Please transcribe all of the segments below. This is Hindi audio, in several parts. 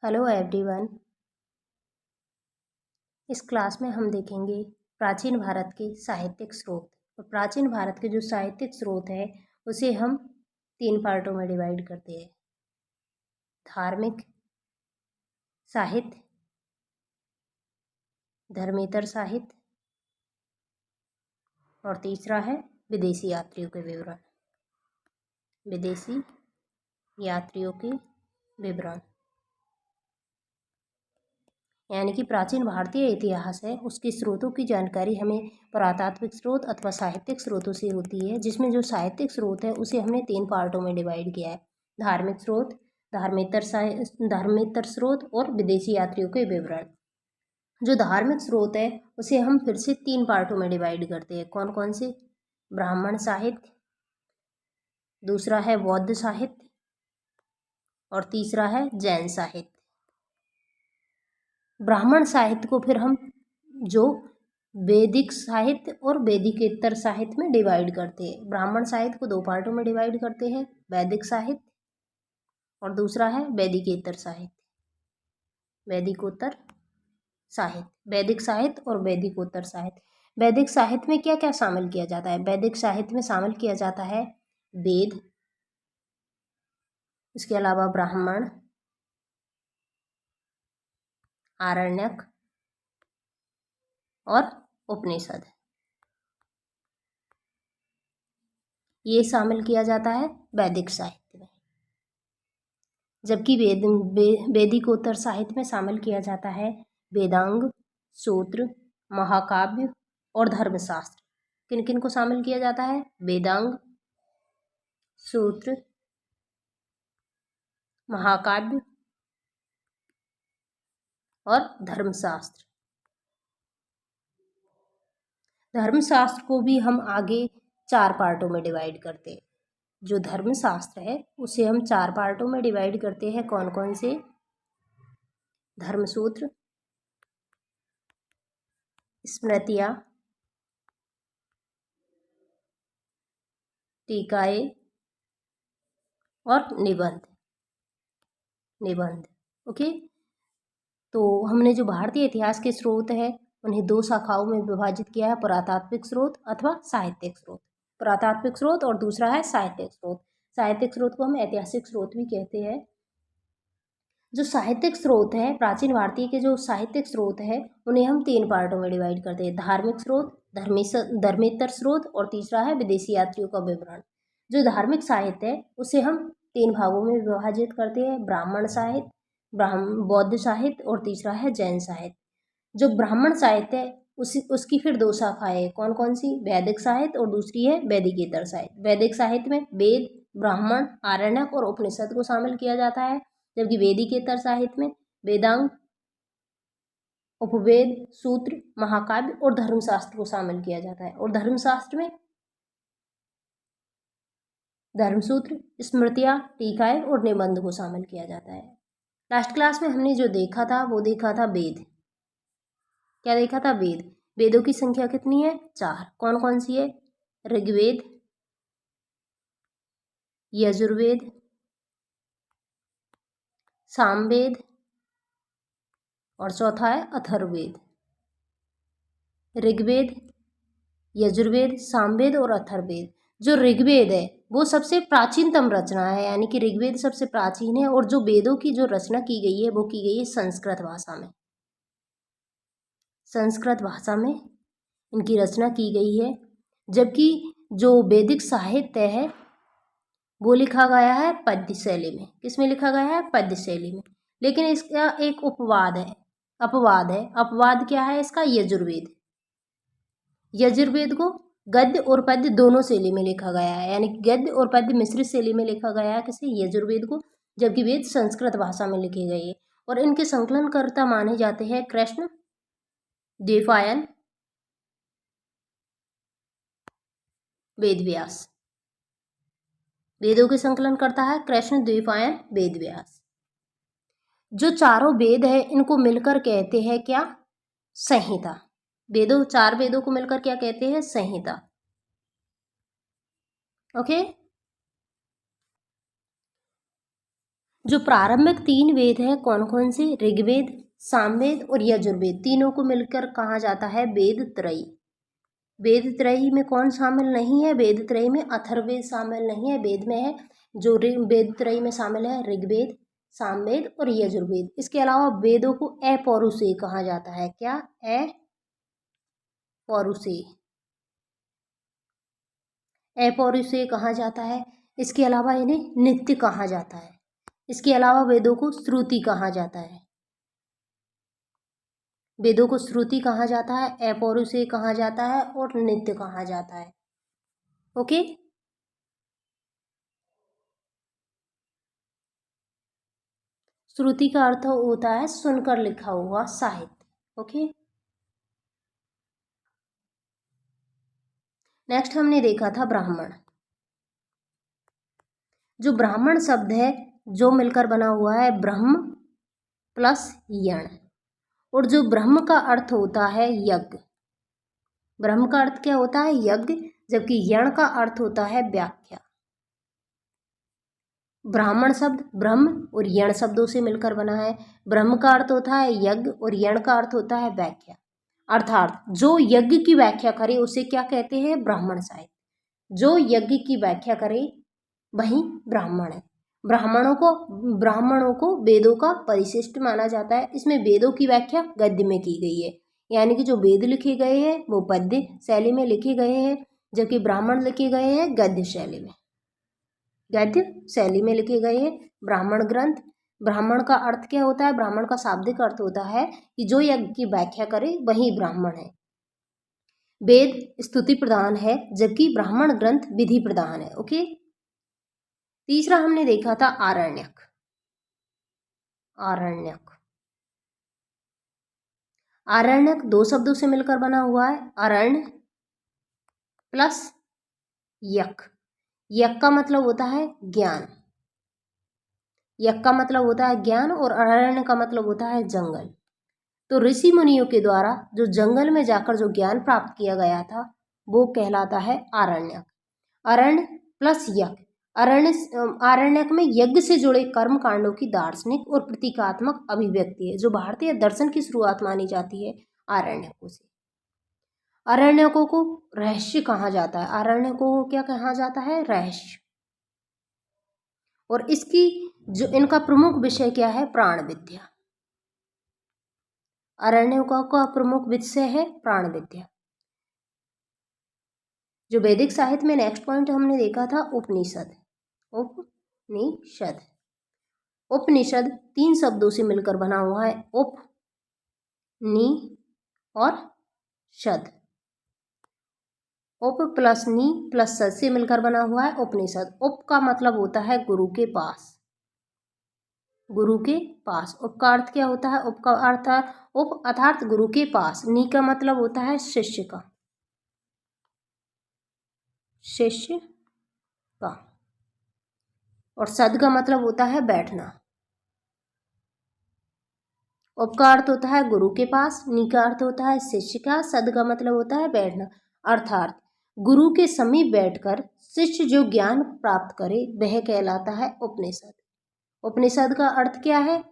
Hello everyone. इस क्लास में हम देखेंगे प्राचीन भारत के साहित्यिक स्रोत। और प्राचीन भारत के जो साहित्यिक स्रोत है उसे हम 3 पार्टों में डिवाइड करते हैं। धार्मिक साहित्य, धर्मेतर साहित्य और तीसरा है विदेशी यात्रियों के विवरण। विदेशी यात्रियों के विवरण यानी कि प्राचीन भारतीय इतिहास है, उसके स्रोतों की जानकारी हमें पुरातात्विक स्रोत अथवा साहित्यिक स्रोतों से होती है, जिसमें जो साहित्यिक स्रोत है उसे हमने 3 पार्टों में डिवाइड किया है। धार्मिक स्रोत, धर्मेतर स्रोत और विदेशी यात्रियों के विवरण। जो धार्मिक स्रोत है उसे हम फिर से 3 पार्टों में डिवाइड करते हैं। कौन कौन से? ब्राह्मण साहित्य, दूसरा है बौद्ध साहित्य और तीसरा है जैन साहित्य। ब्राह्मण साहित्य को फिर हम जो वैदिक साहित्य और वैदिकेतर साहित्य में डिवाइड करते हैं। ब्राह्मण साहित्य को 2 पार्टों में डिवाइड करते हैं, वैदिक साहित्य और दूसरा है वैदिकेतर साहित्य। वैदिकोत्तर साहित्य, वैदिक साहित्य और वैदिकोत्तर साहित्य। वैदिक साहित्य में क्या क्या शामिल किया जाता है? वैदिक साहित्य में शामिल किया जाता है वेद, इसके अलावा ब्राह्मण, आरण्यक और उपनिषद, ये शामिल किया जाता है वैदिक साहित्य में। जबकि वैदिकोत्तर साहित्य में शामिल किया जाता है वेदांग, सूत्र, महाकाव्य और धर्मशास्त्र। किन किन को शामिल किया जाता है? वेदांग, सूत्र, महाकाव्य और धर्मशास्त्र। धर्मशास्त्र को भी हम आगे 4 पार्टों में डिवाइड करते हैं। जो धर्मशास्त्र है उसे हम 4 पार्टों में डिवाइड करते हैं। कौन कौन से? धर्मसूत्र, स्मृतियाँ, टीकाएँ और निबंध। ओके, तो हमने जो भारतीय इतिहास के स्रोत है उन्हें 2 शाखाओं में विभाजित किया है, पुरातात्विक स्रोत अथवा साहित्यिक स्रोत। पुरातात्विक स्रोत और दूसरा है साहित्यिक स्रोत। साहित्यिक स्रोत को हम ऐतिहासिक स्रोत भी कहते हैं। जो साहित्यिक स्रोत है, प्राचीन भारतीय के जो साहित्यिक स्रोत है उन्हें हम 3 पार्टों में डिवाइड करते हैं। धार्मिक स्रोत, धर्मेतर स्रोत और तीसरा है विदेशी यात्रियों का विवरण। जो धार्मिक साहित्य है उसे हम 3 भागों में विभाजित करते हैं। ब्राह्मण साहित्य, बौद्ध साहित्य और तीसरा है जैन साहित्य। जो ब्राह्मण साहित्य है उसकी फिर 2 शाखाएं, कौन कौन सी? वैदिक साहित्य और दूसरी है वैदिकेतर साहित्य। वैदिक साहित्य में वेद, ब्राह्मण, आरण्यक और उपनिषद को शामिल किया जाता है, जबकि वैदिकेतर साहित्य में वेदांग, उपवेद, सूत्र, महाकाव्य और धर्मशास्त्र को शामिल किया जाता है। और धर्मशास्त्र में धर्मसूत्र, स्मृतियाँ, टीकाएँ और निबंध को शामिल किया जाता है। लास्ट क्लास में हमने जो देखा था वो देखा था वेद। क्या देखा था? वेद। वेदों की संख्या कितनी है? 4। कौन कौन सी है? ऋग्वेद, यजुर्वेद, सामवेद और चौथा है अथर्ववेद। ऋग्वेद, यजुर्वेद, सामवेद और अथर्ववेद। जो ऋग्वेद है वो सबसे प्राचीनतम रचना है, यानी कि ऋग्वेद सबसे प्राचीन है। और जो वेदों की जो रचना की गई है वो की गई है संस्कृत भाषा में। संस्कृत भाषा में इनकी रचना की गई है। जबकि जो वैदिक साहित्य है वो लिखा गया है पद्य शैली में। किसमें लिखा गया है? पद्य शैली में। लेकिन इसका एक अपवाद क्या है इसका? यजुर्वेद। यजुर्वेद को गद्य और पद्य दोनों शैली में लिखा गया है, यानी कि गद्य और पद्य मिश्रित शैली में लिखा गया है। किसे? यजुर्वेद को। जबकि वेद संस्कृत भाषा में लिखे गए हैं। और इनके संकलनकर्ता माने जाते हैं कृष्ण द्वैपायन वेदव्यास। वेदों के संकलन करता है कृष्ण द्वैपायन वेदव्यास। जो चारों वेद है इनको मिलकर कहते हैं क्या? संहिता। 4 वेदों को मिलकर क्या कहते हैं? संहिता। ओके। जो प्रारंभिक 3 वेद हैं कौन कौन से? ऋग्वेद, सामवेद और यजुर्वेद, तीनों को मिलकर कहा जाता है वेद त्रयी। वेद त्रयी में कौन शामिल नहीं है? वेद त्रयी में अथर्ववेद शामिल नहीं है, वेद में है। जो वेद त्रयी में शामिल है ऋग्वेद, सामवेद और यजुर्वेद। इसके अलावा वेदों को अपौरुषेय कहा जाता है। क्या? अपौरुषेय, अपौरुषेय कहा जाता है। इसके अलावा इन्हें नित्य कहा जाता है। इसके अलावा वेदों को श्रुति कहा जाता है। वेदों को श्रुति कहा जाता है, अपौरुषेय कहा जाता है और नित्य कहा जाता है। ओके, श्रुति का अर्थ होता है सुनकर लिखा हुआ साहित्य। ओके, नेक्स्ट हमने देखा था ब्राह्मण। जो ब्राह्मण शब्द है जो मिलकर बना हुआ है ब्रह्म प्लस यण, और जो ब्रह्म का अर्थ होता है यज्ञ। ब्रह्म का अर्थ क्या होता है? यज्ञ, जबकि यण का अर्थ होता है व्याख्या। ब्राह्मण शब्द ब्रह्म और यण शब्दों से मिलकर बना है। ब्रह्म का अर्थ होता है यज्ञ और यण का अर्थ होता है व्याख्या। अर्थात जो यज्ञ की व्याख्या करे उसे क्या कहते हैं? ब्राह्मण साहित्य। जो यज्ञ की व्याख्या करे वही ब्राह्मण है। ब्राह्मणों को वेदों का परिशिष्ट माना जाता है। इसमें वेदों की व्याख्या गद्य में की गई है, यानी कि जो वेद लिखे गए हैं वो पद्य शैली में लिखे गए हैं, जबकि ब्राह्मण लिखे गए हैं गद्य शैली में। गद्य शैली में लिखे गए हैं ब्राह्मण ग्रंथ। ब्राह्मण का अर्थ क्या होता है? ब्राह्मण का शाब्दिक अर्थ होता है कि जो यज्ञ की व्याख्या करे वही ब्राह्मण है। वेद स्तुति प्रधान है, जबकि ब्राह्मण ग्रंथ विधि प्रधान है। ओके, तीसरा हमने देखा था आरण्यक। आरण्यक, आरण्यक दो शब्दों से मिलकर बना हुआ है, अरण्य प्लस यक। यक का मतलब होता है ज्ञान, यक का मतलब होता है ज्ञान, और अरण्य का मतलब होता है जंगल। तो ऋषि मुनियों के द्वारा जो जंगल में जाकर जो ज्ञान प्राप्त किया गया था वो कहलाता है आरण्यक। अरण्य प्लस यक, आरण्यक में यज्ञ से जुड़े कर्म कांडों की दार्शनिक और प्रतीकात्मक अभिव्यक्ति है, जो भारतीय दर्शन की शुरुआत मानी जाती है आरण्यकों से। आरण्यकों को रहस्य कहा जाता है। आरण्यकों को क्या कहा जाता है? रहस्य। और इसकी जो इनका प्रमुख विषय क्या है? प्राण विद्या। आरण्यकों का प्रमुख विषय है प्राण विद्या। जो वैदिक साहित्य में नेक्स्ट पॉइंट हमने देखा था उपनिषद। उपनिषद, उपनिषद 3 शब्दों से मिलकर बना हुआ है, उप, नि और शद। उप प्लस नी प्लस सद से मिलकर बना हुआ है उपनिषद। उप का मतलब होता है गुरु के पास, गुरु के पास। उप का अर्थ क्या होता है? उप का अर्थ है उप अर्थात गुरु के पास। नी का मतलब होता है शिष्य का, शिष्य का। और सद का मतलब होता है बैठना। उप का अर्थ होता है गुरु के पास, नी का अर्थ होता है शिष्य का, सद का मतलब होता है बैठना। अर्थात गुरु के समीप बैठकर शिष्य जो ज्ञान प्राप्त करे वह कहलाता है उपनिषद। उपनिषद का अर्थ क्या है?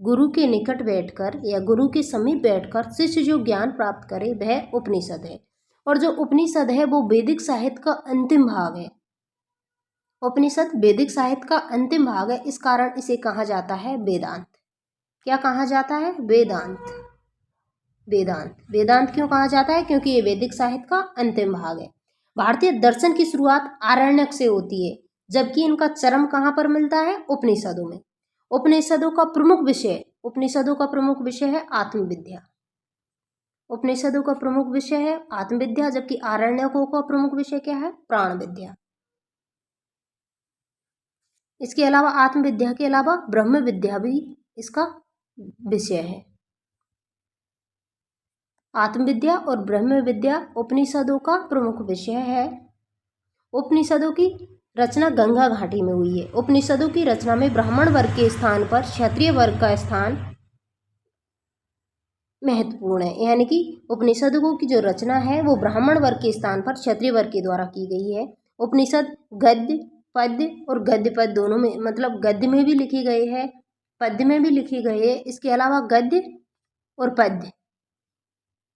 गुरु के निकट बैठकर या गुरु के समीप बैठकर शिष्य जो ज्ञान प्राप्त करे वह उपनिषद है। और जो उपनिषद है वो वैदिक साहित्य का अंतिम भाग है। उपनिषद वैदिक साहित्य का अंतिम भाग है, इस कारण इसे कहा जाता है वेदांत। क्या कहा जाता है? वेदांत। वेदांत, वेदांत क्यों कहा जाता है? क्योंकि ये वैदिक साहित्य का अंतिम भाग है। भारतीय दर्शन की शुरुआत आरण्यक से होती है, जबकि इनका चरम कहाँ पर मिलता है? उपनिषदों में। उपनिषदों का प्रमुख विषय, उपनिषदों का प्रमुख विषय है आत्मविद्या। उपनिषदों का प्रमुख विषय है आत्मविद्या, जबकि आरण्यकों का प्रमुख विषय क्या है? प्राण विद्या। इसके अलावा आत्मविद्या के अलावा ब्रह्म विद्या भी इसका विषय है। आत्मविद्या और ब्रह्म विद्या उपनिषदों का प्रमुख विषय है। उपनिषदों की रचना गंगा घाटी में हुई है। उपनिषदों की रचना में ब्राह्मण वर्ग के स्थान पर क्षत्रिय वर्ग का स्थान महत्वपूर्ण है, यानी कि उपनिषदों की जो रचना है वो ब्राह्मण वर्ग के स्थान पर क्षत्रिय वर्ग के द्वारा की गई है। उपनिषद गद्य, पद्य और गद्य पद दोनों में, मतलब गद्य में भी लिखी गई है, पद्य में भी लिखी गई है। इसके अलावा गद्य और पद्य,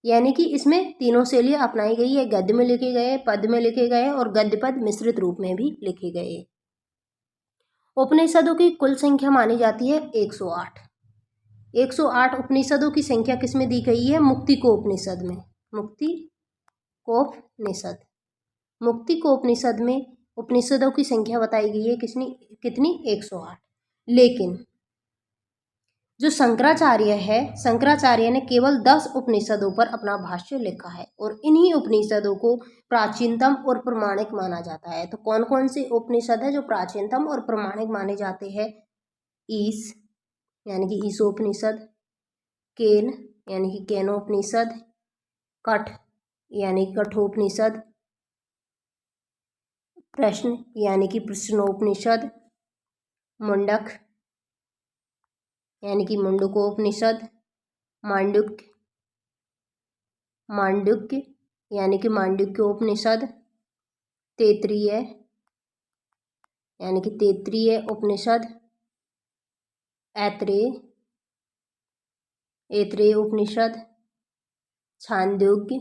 यानी कि इसमें तीनों शैलियाँ अपनाई गई है। गद्य में लिखे गए, पद्य में लिखे गए और गद्य पद मिश्रित रूप में भी लिखे गए। उपनिषदों की कुल संख्या मानी जाती है 108। 108 उपनिषदों की संख्या किसमें दी गई है? मुक्तिकोपनिषद में। मुक्तिकोपनिषद, मुक्तिकोपनिषद में उपनिषदों की संख्या बताई गई है कितनी? 108। लेकिन जो शंकराचार्य है, शंकराचार्य ने केवल 10 उपनिषदों पर अपना भाष्य लिखा है और इन्हीं उपनिषदों को प्राचीनतम और प्रमाणिक माना जाता है। तो कौन कौन से उपनिषद है जो प्राचीनतम और प्रमाणिक माने जाते हैं? ईश यानी कि ईशोपनिषद, केन यानी कि केनोपनिषद, कठ यानी कठोपनिषद, प्रश्न यानी कि प्रश्नोपनिषद, मुंडक यानी कि मुंडकोपनिषद, मांडुक्य यानी कि मांडुक्योपनिषद, तैत्तिरीय यानी कि तैत्तिरीय उपनिषद, ऐत्रेय उपनिषद, छांदोग्य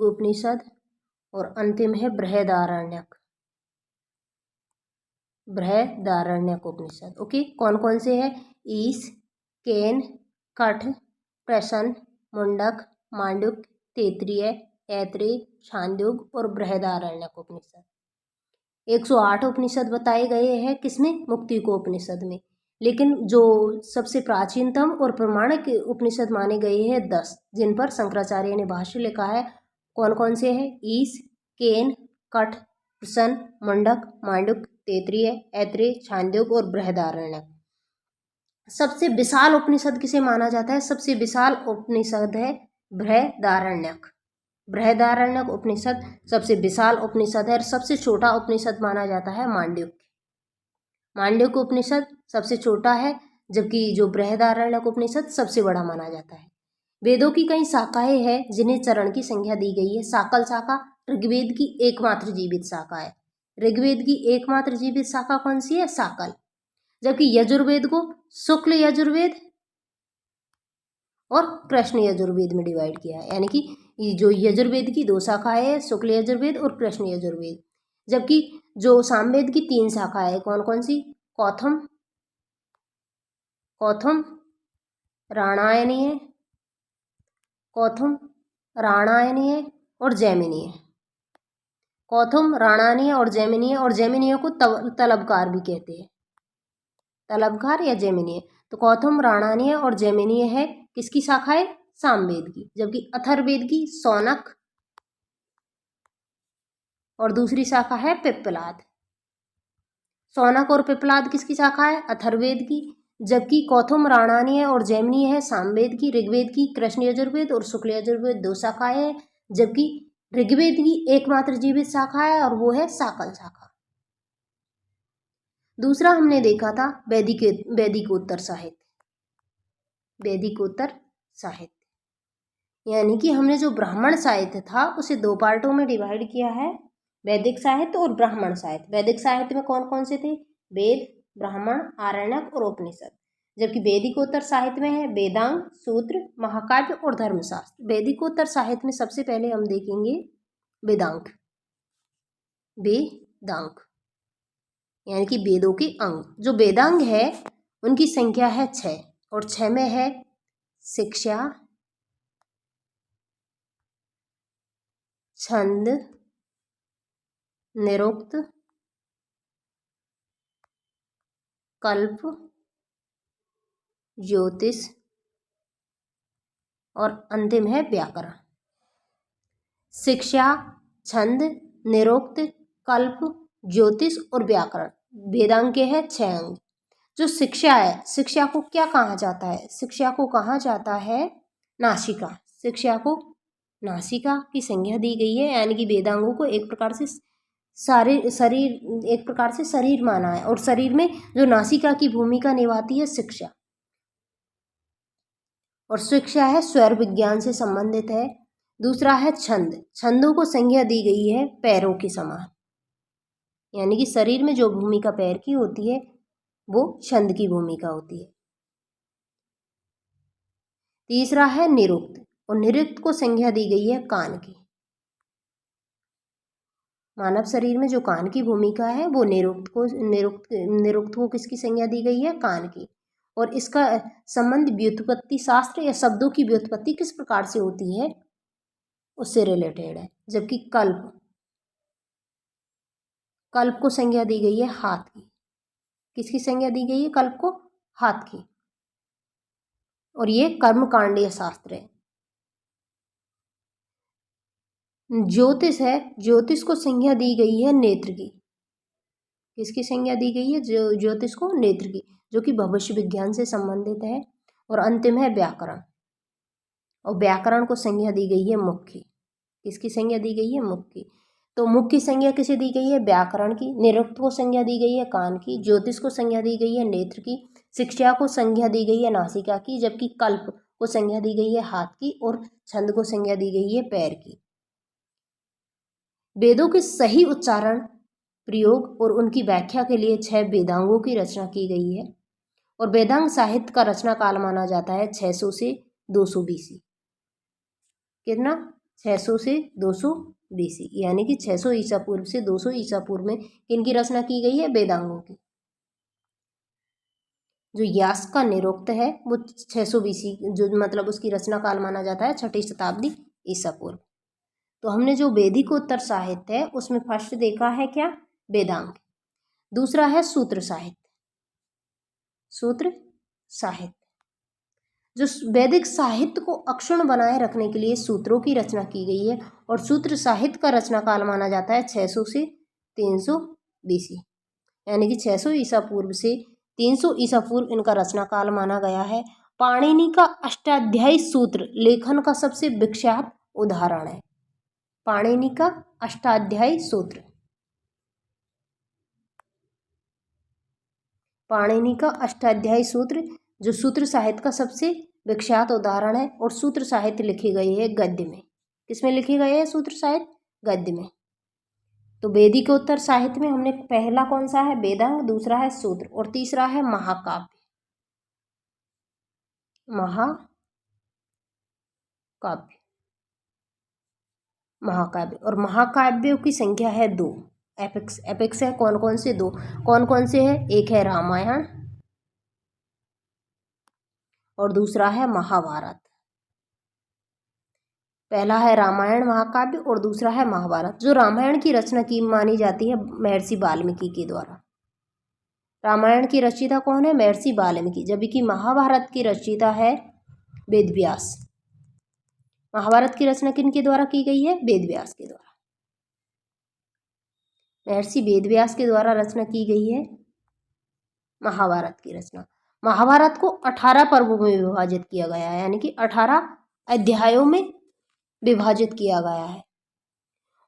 उपनिषद और अंतिम है बृहदारण्यक उपनिषद। ओके, कौन कौन से हैं? ईश, केन, कठ, प्रश्न, मुंडक, मांडुक्य, तैत्तिरीय, ऐत्रेय, छांदोग्य और बृहदारण्यक उपनिषद। 108 उपनिषद बताए गए हैं किसमें? मुक्तिकोपनिषद में। लेकिन जो सबसे प्राचीनतम और प्रमाणिक उपनिषद माने गए हैं 10, जिन पर शंकराचार्य ने भाष्य लिखा है, कौन कौन से हैं? ईश, केन, कठ, प्रश्न, मुंडक, मांडुक्य, तैत्तिरीय, ऐत्रेय, छांदोग्य और बृहदारण्यक। सबसे विशाल उपनिषद किसे माना जाता है? सबसे विशाल उपनिषद है बृहदारण्यक। बृहदारण्यक उपनिषद सबसे विशाल उपनिषद है और सबसे छोटा उपनिषद माना जाता है मांडुक्य। मांडुक्य उपनिषद सबसे छोटा है, जबकि जो बृहदारण्यक उपनिषद सबसे बड़ा माना जाता है। वेदों की कई शाखाएं हैं जिन्हें चरण की संख्या दी गई है। साकल शाखा ऋग्वेद की एकमात्र जीवित शाखा है। ऋग्वेद की एकमात्र जीवित शाखा कौन सी है? साकल। जबकि यजुर्वेद को शुक्ल यजुर्वेद और कृष्ण यजुर्वेद में डिवाइड किया है, यानी कि जो यजुर्वेद की 2 शाखाएं हैं, शुक्ल यजुर्वेद और कृष्ण यजुर्वेद। जबकि जो सामवेद की 3 शाखाएं हैं, कौन कौन सी? कौथम राणायनीय और जैमिनीय। कौथम, राणायनीय और जैमिनीय को तलबकार भी कहते हैं, तलबकार या जैमिनीय। तो कौथम, राणायनीय और जैमिनीय है किसकी शाखा है? सामवेद की। जबकि अथर्ववेद की शौनक और दूसरी शाखा है पिप्पलाद। शौनक और पिप्पलाद किसकी शाखा है? अथर्ववेद की। जबकि कौथुम, राणायनीय और जैमिनीय है सामवेद की। ऋग्वेद की कृष्ण यजुर्वेद और शुक्ल यजुर्वेद 2 शाखाएं हैं, जबकि ऋग्वेद की एकमात्र जीवित शाखा है और वो है साकल शाखा। दूसरा हमने देखा था वैदिकोत्तर साहित्य। वैदिकोत्तर साहित्य यानी कि हमने जो ब्राह्मण साहित्य था उसे 2 पार्टों में डिवाइड किया है, वैदिक साहित्य और ब्राह्मण साहित्य। वैदिक साहित्य में कौन कौन से थे? वेद, ब्राह्मण, आरण्यक और उपनिषद। जबकि वैदिकोत्तर साहित्य में है वेदांग, सूत्र, महाकाव्य और धर्मशास्त्र। वैदिकोत्तर साहित्य में सबसे पहले हम देखेंगे वेदांग यानी कि वेदों के अंग। जो वेदांग है उनकी संख्या है 6 और 6 में है शिक्षा, छंद, निरुक्त, कल्प, ज्योतिष और अंतिम है व्याकरण। शिक्षा, छंद, निरुक्त, कल्प, ज्योतिष और व्याकरण वेदांग के हैं 6 अंग। जो शिक्षा है, शिक्षा को क्या कहा जाता है? शिक्षा को कहा जाता है नासिका। शिक्षा को नासिका की संज्ञा दी गई है, यानी कि वेदांगों को एक प्रकार से शरीर माना है और शरीर में जो नासिका की भूमिका निभाती है शिक्षा। और शिक्षा है स्वर विज्ञान से संबंधित है। दूसरा है छंद। छंदों को संज्ञा दी गई है पैरों के समान। यानी कि शरीर में जो भूमिका पैर की होती है वो छंद की भूमिका होती है। तीसरा है निरुक्त, और निरुक्त को संज्ञा दी गई है कान की। मानव शरीर में जो कान की भूमिका है वो निरुक्त को किसकी संज्ञा दी गई है? कान की। और इसका संबंध व्युत्पत्ति शास्त्र या शब्दों की व्युत्पत्ति किस प्रकार से होती है उससे रिलेटेड है। जबकि कल्प को संज्ञा दी गई है हाथ की। किसकी संज्ञा दी गई है कल्प को? हाथ की। और ये कर्मकांडीय शास्त्र है। ज्योतिष है, ज्योतिष को संज्ञा दी गई है नेत्र की। किसकी संज्ञा दी गई है? ज्योतिष को नेत्र की, जो कि भविष्य विज्ञान से संबंधित है। और अंतिम है व्याकरण, और व्याकरण को संज्ञा दी गई है मुख की। किसकी संज्ञा दी गई है? मुख की। तो मुख की संज्ञा किसे दी गई है? व्याकरण की। निरुक्त को संज्ञा दी गई है कान की। ज्योतिष को संज्ञा दी गई है नेत्र की। शिक्षा को संज्ञा दी गई है नासिका की। जबकि कल्प को संज्ञा दी गई है हाथ की। और छंद को संज्ञा दी गई है पैर की। वेदों के सही उच्चारण, प्रयोग और उनकी व्याख्या के लिए 6 वेदांगों की रचना की गई है। और वेदांग साहित्य का रचना काल माना जाता है 600 से 200 BC। कितना? 600 से 200 BC, यानी कि 600 ईसा पूर्व से 200 ईसा पूर्व में किनकी रचना की गई है? वेदांगों की। जो यास का निरुक्त है वो 600 BC, जो मतलब उसकी रचना काल माना जाता है 6ठी शताब्दी ईसा पूर्व। तो हमने जो वैदिक उत्तर साहित्य है उसमें फर्स्ट देखा है क्या? वेदांग। दूसरा है सूत्र साहित्य। सूत्र साहित्य, जो वैदिक साहित्य को अक्षुण्ण बनाए रखने के लिए सूत्रों की रचना की गई है। और सूत्र साहित्य का रचना काल माना जाता है 600 से 300 BC, यानी कि 600 ईसा पूर्व से 300 ईसा पूर्व इनका रचना काल माना गया है। पाणिनि का अष्टाध्यायी सूत्र लेखन का सबसे विख्यात उदाहरण है। पाणिनि का अष्टाध्यायी सूत्र, पाणिनि का अष्टाध्यायी सूत्र जो सूत्र साहित्य का सबसे विख्यात उदाहरण है। और सूत्र साहित्य लिखे गए हैं गद्य में। किसमें लिखे गए हैं सूत्र साहित्य? गद्य में। तो वैदिक उत्तर साहित्य में हमने पहला कौन सा है? वेदांग। दूसरा है सूत्र, और तीसरा है महाकाव्य। महाकाव्य और महाकाव्यों की संख्या है 2। एपिक्स है कौन कौन से? 2। कौन कौन से है? एक है रामायण और दूसरा है महाभारत। पहला है रामायण महाकाव्य और दूसरा है महाभारत। जो रामायण की रचना की मानी जाती है महर्षि वाल्मीकि के द्वारा। रामायण की रचयिता कौन है? महर्षि वाल्मीकि। जबकि महाभारत की रचयिता है वेद व्यास। महाभारत की रचना किनके द्वारा की गई है? वेद व्यास के द्वारा। महर्षि वेद व्यास के द्वारा रचना की गई है महाभारत की रचना। महाभारत को 18 पर्वों में विभाजित किया गया है, यानी कि 18 अध्यायों में विभाजित किया गया है।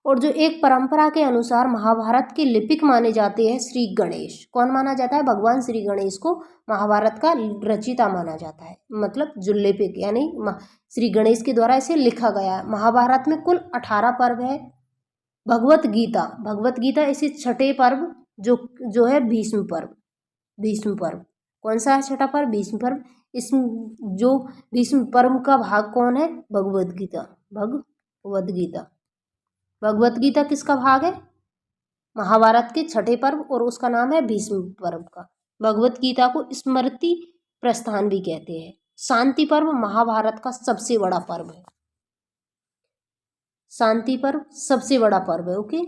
और जो एक परंपरा के अनुसार महाभारत के लिपिक माने जाते हैं श्री गणेश। कौन माना जाता है? भगवान श्री गणेश को महाभारत का रचयिता माना जाता है, मतलब जो लिपिक, यानी श्री गणेश के द्वारा इसे लिखा गया है। महाभारत में कुल 18 पर्व है। भगवत गीता इसे 6ठे पर्व जो है भीष्म पर्व। कौन सा है 6ठा पर्व? भीष्म पर्व। इस जो भीष्म पर्व का भाग कौन है? भगवत गीता किसका भाग है? महाभारत के 6ठे पर्व, और उसका नाम है भीष्म पर्व का। भगवत गीता को स्मृति प्रस्थान भी कहते हैं। शांति पर्व महाभारत का सबसे बड़ा पर्व है। शांति पर्व सबसे बड़ा पर्व है। ओके।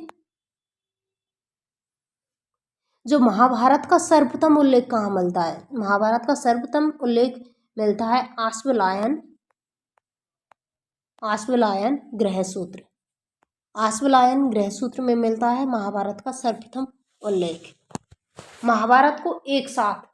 जो महाभारत का सर्वप्रथम उल्लेख कहाँ मिलता है? महाभारत का सर्वप्रथम उल्लेख मिलता है आश्वलायन ग्रह सूत्र में मिलता है महाभारत का सर्वप्रथम उल्लेख। महाभारत को एक साथ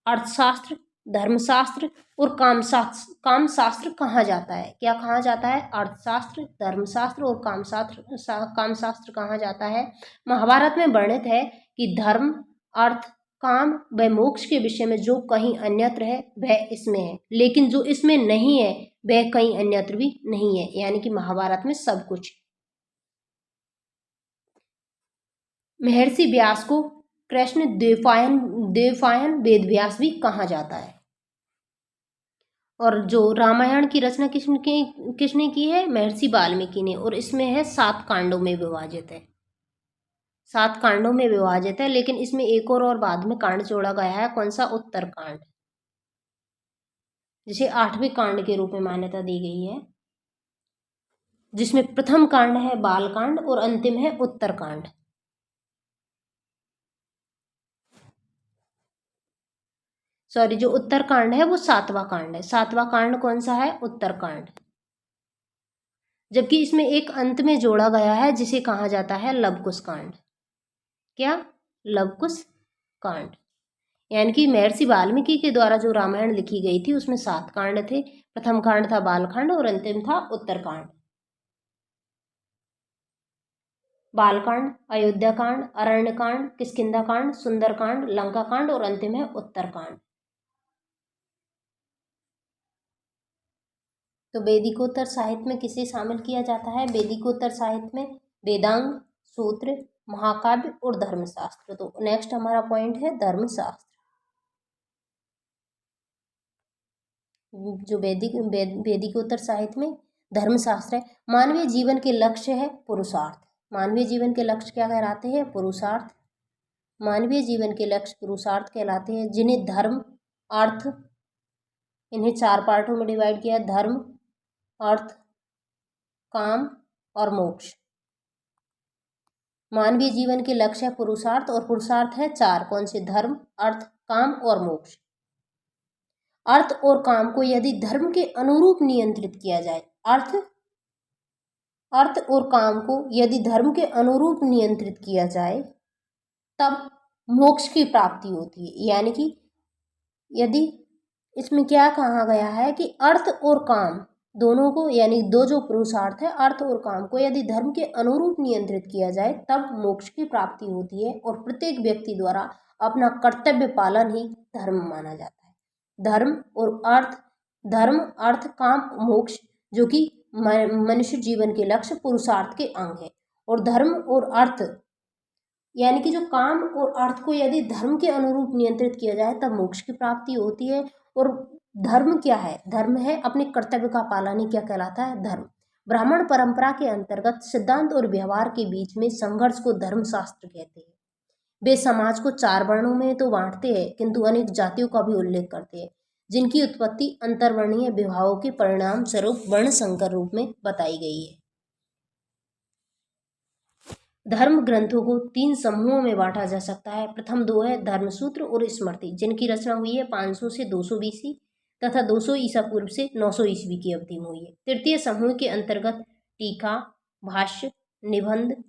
अर्थशास्त्र, धर्मशास्त्र और कामशास्त्र कहा जाता है। क्या कहा जाता है? अर्थशास्त्र, धर्मशास्त्र और कामशास्त्र कहा जाता है। महाभारत में वर्णित है कि धर्म, अर्थ, काम व मोक्ष के विषय में जो कहीं अन्यत्र है वह इसमें है, लेकिन जो इसमें नहीं है वह कहीं अन्यत्र भी नहीं है। यानी कि महाभारत में सब कुछ महर्षि व्यास को कृष्ण द्वैपायन वेद व्यास भी कहा जाता है। और जो रामायण की रचना किसने की है? महर्षि वाल्मीकि ने, और इसमें है 7 कांडों में विभाजित है। 7 कांडों में विभाजित है, लेकिन इसमें एक और बाद में कांड जोड़ा गया है। कौन सा? उत्तरकांड, जिसे 8वें कांड के रूप में मान्यता दी गई है, जिसमें प्रथम कांड है बालकांड और अंतिम है उत्तरकांड। सॉरी, जो उत्तरकांड है वो 7वां कांड है। 7वां कांड कौन सा है? उत्तरकांड। जबकि इसमें एक अंत में जोड़ा गया है जिसे कहा जाता है लवकुश कांड। क्या? लवकुश कांड। यानी कि महर्षि वाल्मीकि के द्वारा जो रामायण लिखी गई थी उसमें 7 कांड थे। प्रथम कांड था बालकांड और अंतिम था उत्तरकांड। बालकांड, अयोध्या कांड, अरण्य कांड, किष्किंधा कांड, सुंदर कांड, लंका कांड और अंतिम है उत्तरकांड। तो वेदिकोत्तर साहित्य में किसे शामिल किया जाता है? वेदिकोत्तर साहित्य में वेदांग, सूत्र, महाकाव्य और धर्मशास्त्र। तो नेक्स्ट हमारा पॉइंट है धर्मशास्त्र। जो वेदिकोत्तर साहित्य में धर्मशास्त्र है। मानवीय जीवन के लक्ष्य है पुरुषार्थ। मानवीय जीवन के लक्ष्य क्या कहलाते हैं? पुरुषार्थ। मानवीय जीवन के लक्ष्य पुरुषार्थ कहलाते हैं, जिन्हें धर्म, अर्थ, इन्हें 4 पार्टों में डिवाइड किया: धर्म, अर्थ, काम और मोक्ष। मानवीय जीवन के लक्ष्य है पुरुषार्थ, और पुरुषार्थ है 4। कौन से? धर्म, अर्थ, काम और मोक्ष। अर्थ और काम को यदि धर्म के अनुरूप नियंत्रित किया जाए, अर्थ और काम को यदि धर्म के अनुरूप नियंत्रित किया जाए तब मोक्ष की प्राप्ति होती है। यानी कि यदि इसमें क्या कहा गया है कि अर्थ और काम दोनों को, यानी जो पुरुषार्थ है, अर्थ और काम को यदि धर्म के अनुरूप नियंत्रित किया जाए तब मोक्ष की प्राप्ति होती है, और प्रत्येक व्यक्ति द्वारा अपना कर्तव्य पालन ही धर्म माना जाता है। धर्म और अर्थ, धर्म, अर्थ, काम, मोक्ष, जो कि मनुष्य जीवन के लक्ष्य पुरुषार्थ के अंग है। और धर्म और अर्थ, यानी कि जो काम और अर्थ को यदि धर्म के अनुरूप नियंत्रित किया जाए तब मोक्ष की प्राप्ति होती है। और धर्म क्या है? धर्म है अपने कर्तव्य का पालन ही क्या कहलाता है? धर्म। ब्राह्मण परंपरा के अंतर्गत सिद्धांत और व्यवहार के बीच में संघर्ष को धर्मशास्त्र कहते हैं। वे समाज को 4 वर्णों में तो बांटते हैं, किंतु अनेक जातियों का भी उल्लेख करते हैं, जिनकी उत्पत्ति अंतर्वर्णीय विवाहों के परिणाम स्वरूप वर्ण संकर रूप में बताई गई है। धर्म ग्रंथों को 3 समूहों में बांटा जा सकता है। प्रथम 2 है धर्मसूत्र और स्मृति, जिनकी रचना हुई है 500 से 200 BC तथा 200 ईसा पूर्व से 900 ईस्वी की अवधि में हुई है। तृतीय समूह के अंतर्गत टीका, भाष्य, निबंध,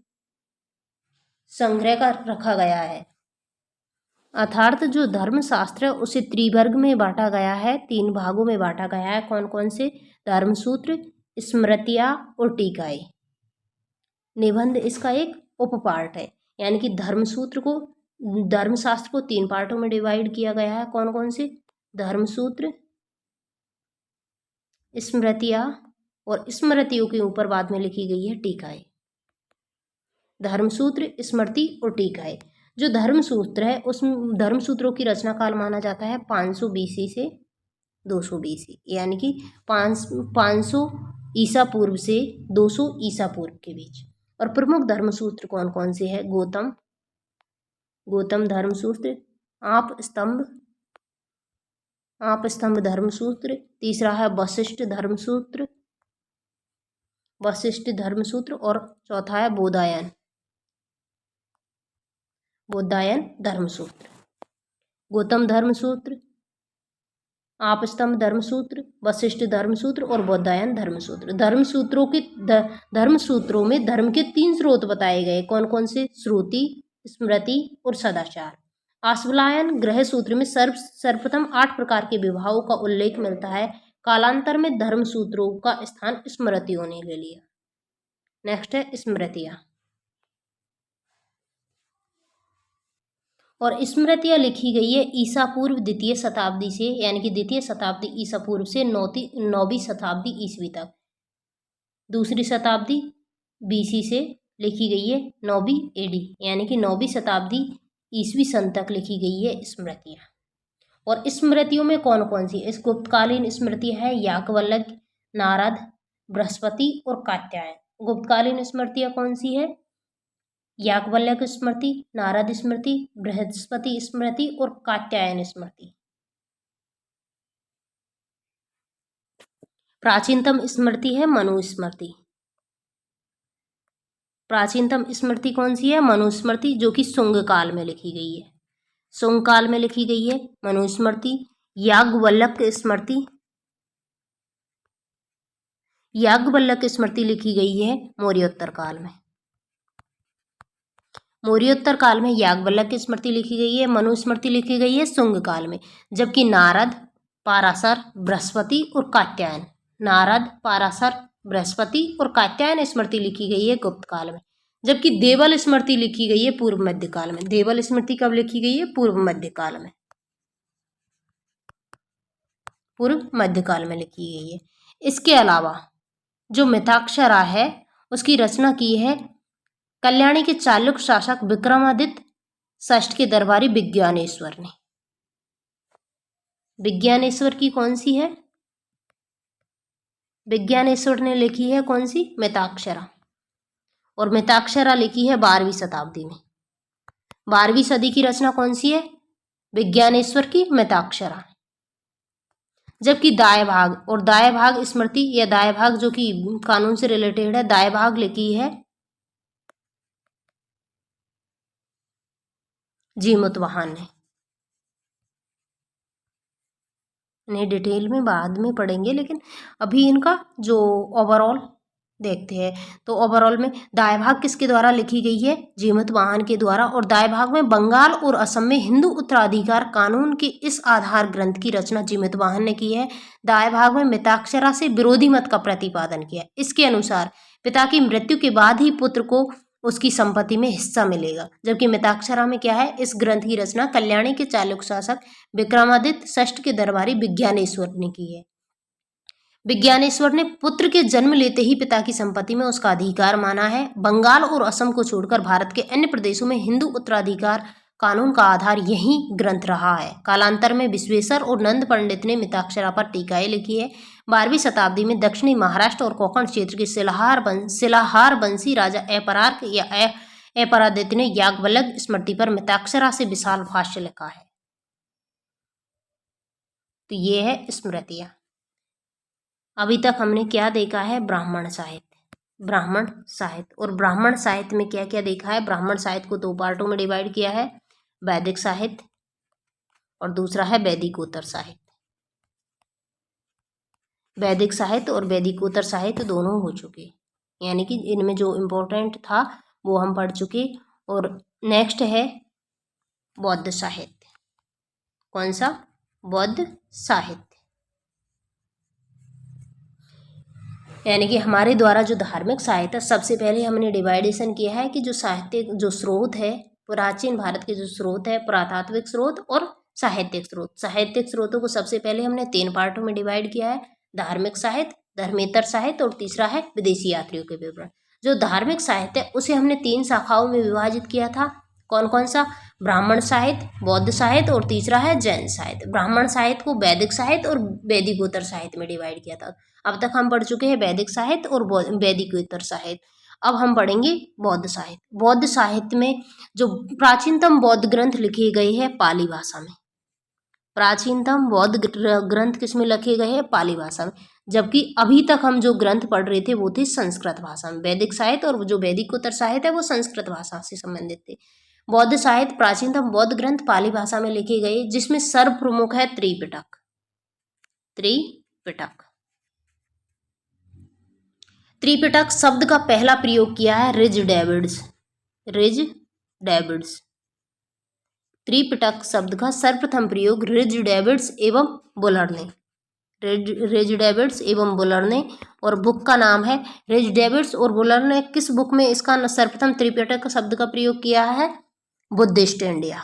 संग्रह का रखा गया है। अर्थात जो धर्मशास्त्र है उसे त्रिवर्ग में बांटा गया है, 3 भागों में बांटा गया है। कौन कौन से? धर्मसूत्र, स्मृतियाँ और टीकाएं। निबंध इसका एक उपपार्ट है, यानी कि धर्मशास्त्र को 3 पार्टों में डिवाइड किया गया है। कौन कौन से? धर्मसूत्र, स्मृतियाँ, और स्मृतियों के ऊपर बाद में लिखी गई है टीकाएं। धर्मसूत्र, स्मृति और टीकाएं। जो धर्मसूत्र है उस धर्मसूत्रों की रचना काल माना जाता है 500 BC से 200 BC, यानी कि 500 ईसा पूर्व से 200 ईसा पूर्व के बीच। और प्रमुख धर्मसूत्र कौन कौन से हैं? गौतम धर्मसूत्र, आप स्तंभ धर्मसूत्र, तीसरा है वशिष्ठ धर्मसूत्र, और चौथा है बोधायन धर्मसूत्र। गौतम धर्मसूत्र, आप स्तंभ धर्मसूत्र, वशिष्ठ धर्मसूत्र और बोधायन धर्मसूत्र। धर्मसूत्रों में धर्म के 3 स्रोत बताए गए। कौन कौन से? श्रुति, स्मृति और सदाचार। आश्वलायन ग्रह सूत्र में सर्वप्रथम 8 प्रकार के विवाहों का उल्लेख मिलता है। कालांतर में धर्मसूत्रों का स्थान स्मृतियों ने ले लिया। नेक्स्ट है स्मृतियाँ। और स्मृतियाँ लिखी गई है ईसा पूर्व 2वीं शताब्दी से, यानी कि 2वीं शताब्दी ईसा पूर्व से 9वीं शताब्दी ईस्वी तक, 2री शताब्दी BC से लिखी गई है 9वीं AD, यानी कि 9वीं शताब्दी ईसवी सन तक लिखी गई है स्मृतियाँ। और स्मृतियों में कौन कौन सी, इस गुप्तकालीन स्मृति है याज्ञवल्क्य, नारद, बृहस्पति और कात्यायन। गुप्तकालीन स्मृतियाँ कौन सी है? याज्ञवल्क्य स्मृति, नारद स्मृति, बृहस्पति स्मृति और कात्यायन स्मृति। प्राचीनतम स्मृति है मनुस्मृति। प्राचीनतम स्मृति कौन सी है? मनुस्मृति, जो कि शुंग काल में लिखी गई है। शुंग काल में लिखी गई है मनुस्मृति। याज्ञवल्क्य स्मृति, याज्ञवल्क्य स्मृति लिखी गई है मौर्योत्तर काल में। मौर्योत्तर काल में याज्ञवल्क्य स्मृति लिखी गई है। मनुस्मृति लिखी गई है शुंग काल में। जबकि नारद, पाराशर, बृहस्पति और कात्यायन, नारद, पाराशर, बृहस्पति और कात्यायन स्मृति लिखी गई है गुप्त काल में। जबकि देवल स्मृति लिखी गई है पूर्व मध्य काल में। देवल स्मृति कब लिखी गई है? पूर्व मध्य काल में। पूर्व मध्य काल में लिखी गई है। इसके अलावा जो मिताक्षरा है उसकी रचना की है कल्याणी के चालुक्य शासक विक्रमादित्य षष्ठ के दरबारी विज्ञानेश्वर ने। विज्ञानेश्वर की कौन सी है? विज्ञानेश्वर ने लिखी है कौन सी? मिताक्षरा। और मिताक्षरा लिखी है 12वीं शताब्दी में। 12वीं सदी की रचना कौन सी है? विज्ञानेश्वर की मिताक्षरा। जबकि दाय भाग और दाय भाग स्मृति या दाय भाग जो कि कानून से रिलेटेड है, दाय भाग लिखी है जीमूतवाहन ने। इन्हें डिटेल में बाद में पढ़ेंगे, लेकिन अभी इनका जो ओवरऑल देखते हैं तो ओवरऑल में दाय भाग किसके द्वारा लिखी गई है? जीमूतवाहन के द्वारा। और दाय भाग में बंगाल और असम में हिंदू उत्तराधिकार कानून के इस आधार ग्रंथ की रचना जीमूतवाहन ने की है। दाय भाग में मिताक्षरा से विरोधी मत का प्रतिपादन किया। इसके अनुसार पिता की मृत्यु के बाद ही पुत्र को उसकी संपत्ति में हिस्सा मिलेगा। जबकि मिताक्षरा में क्या है? इस ग्रंथ की रचना कल्याणी के चालुक्य शासक विक्रमादित्य षष्ठ के दरबारी विज्ञानेश्वर ने की है। विज्ञानेश्वर ने पुत्र के जन्म लेते ही पिता की संपत्ति में उसका अधिकार माना है। बंगाल और असम को छोड़कर भारत के अन्य प्रदेशों में हिंदू उत्तराधिकार कानून का आधार यही ग्रंथ रहा है। कालांतर में विश्वेश्वर और नंद पंडित ने मिताक्षरा पर टीकाएं लिखी है। 12वीं शताब्दी में दक्षिणी महाराष्ट्र और कोंकण क्षेत्र के शिलाहार वंशी राजा अपरार्क या अपरादित्य ने याज्ञवल्क्य स्मृति पर मिताक्षरा से विशाल भाष्य लिखा है। तो ये है स्मृतियाँ। अभी तक हमने क्या देखा है? ब्राह्मण साहित्य। ब्राह्मण साहित्य, और ब्राह्मण साहित्य में क्या क्या देखा है? ब्राह्मण साहित्य को 2 पार्टों में डिवाइड किया है, वैदिक साहित्य और दूसरा है वैदिकोत्तर साहित्य। वैदिक साहित्य और वैदिकोत्तर साहित्य दोनों हो चुके, यानी कि इनमें जो इम्पोर्टेंट था वो हम पढ़ चुके। और नेक्स्ट है बौद्ध साहित्य। कौन सा? बौद्ध साहित्य। यानी कि हमारे द्वारा जो धार्मिक साहित्य, सबसे पहले हमने डिवाइडेशन किया है कि जो साहित्य जो स्रोत है, प्राचीन भारत के जो स्रोत है, पुरातात्विक स्रोत और साहित्यिक स्रोत। साहित्यिक स्रोतों को सबसे पहले हमने 3 पार्टों में डिवाइड किया है, धार्मिक साहित्य, धर्मेतर साहित्य और तीसरा है विदेशी यात्रियों के विवरण। जो धार्मिक साहित्य है उसे हमने 3 शाखाओं में विभाजित किया था। कौन कौन सा? ब्राह्मण साहित्य, बौद्ध साहित्य और तीसरा है जैन साहित्य। ब्राह्मण साहित्य को वैदिक साहित्य और वैदिकोत्तर साहित्य में डिवाइड किया था। अब तक हम पढ़ चुके हैं वैदिक साहित्य और वैदिकोत्तर साहित्य। अब हम पढ़ेंगे बौद्ध साहित्य। बौद्ध साहित्य में जो प्राचीनतम बौद्ध ग्रंथ लिखे गए हैं पाली भाषा में। प्राचीनतम बौद्ध ग्रंथ किसमें लिखे गए हैं? पाली भाषा में। जबकि अभी तक हम जो ग्रंथ पढ़ रहे थे वो थे संस्कृत भाषा में। वैदिक साहित्य और जो वैदिकोत्तर साहित्य है वो संस्कृत भाषा से संबंधित थे। बौद्ध साहित्य प्राचीनतम बौद्ध ग्रंथ पाली भाषा में लिखे गए, जिसमें सर्वप्रमुख है त्रिपिटक। त्रिपिटक त्रिपिटक शब्द का पहला प्रयोग किया है ridge David's. Ridge David's. Tripitaka शब्द का सर्वप्रथम प्रयोग रिज डेविड्स एवं बुलर ने। रिज डेविड्स एवं बुलर ने, और बुक का नाम है रिज डेविड्स और बुलर ने किस बुक में इसका सर्वप्रथम त्रिपिटक शब्द का प्रयोग किया है? Buddhist India.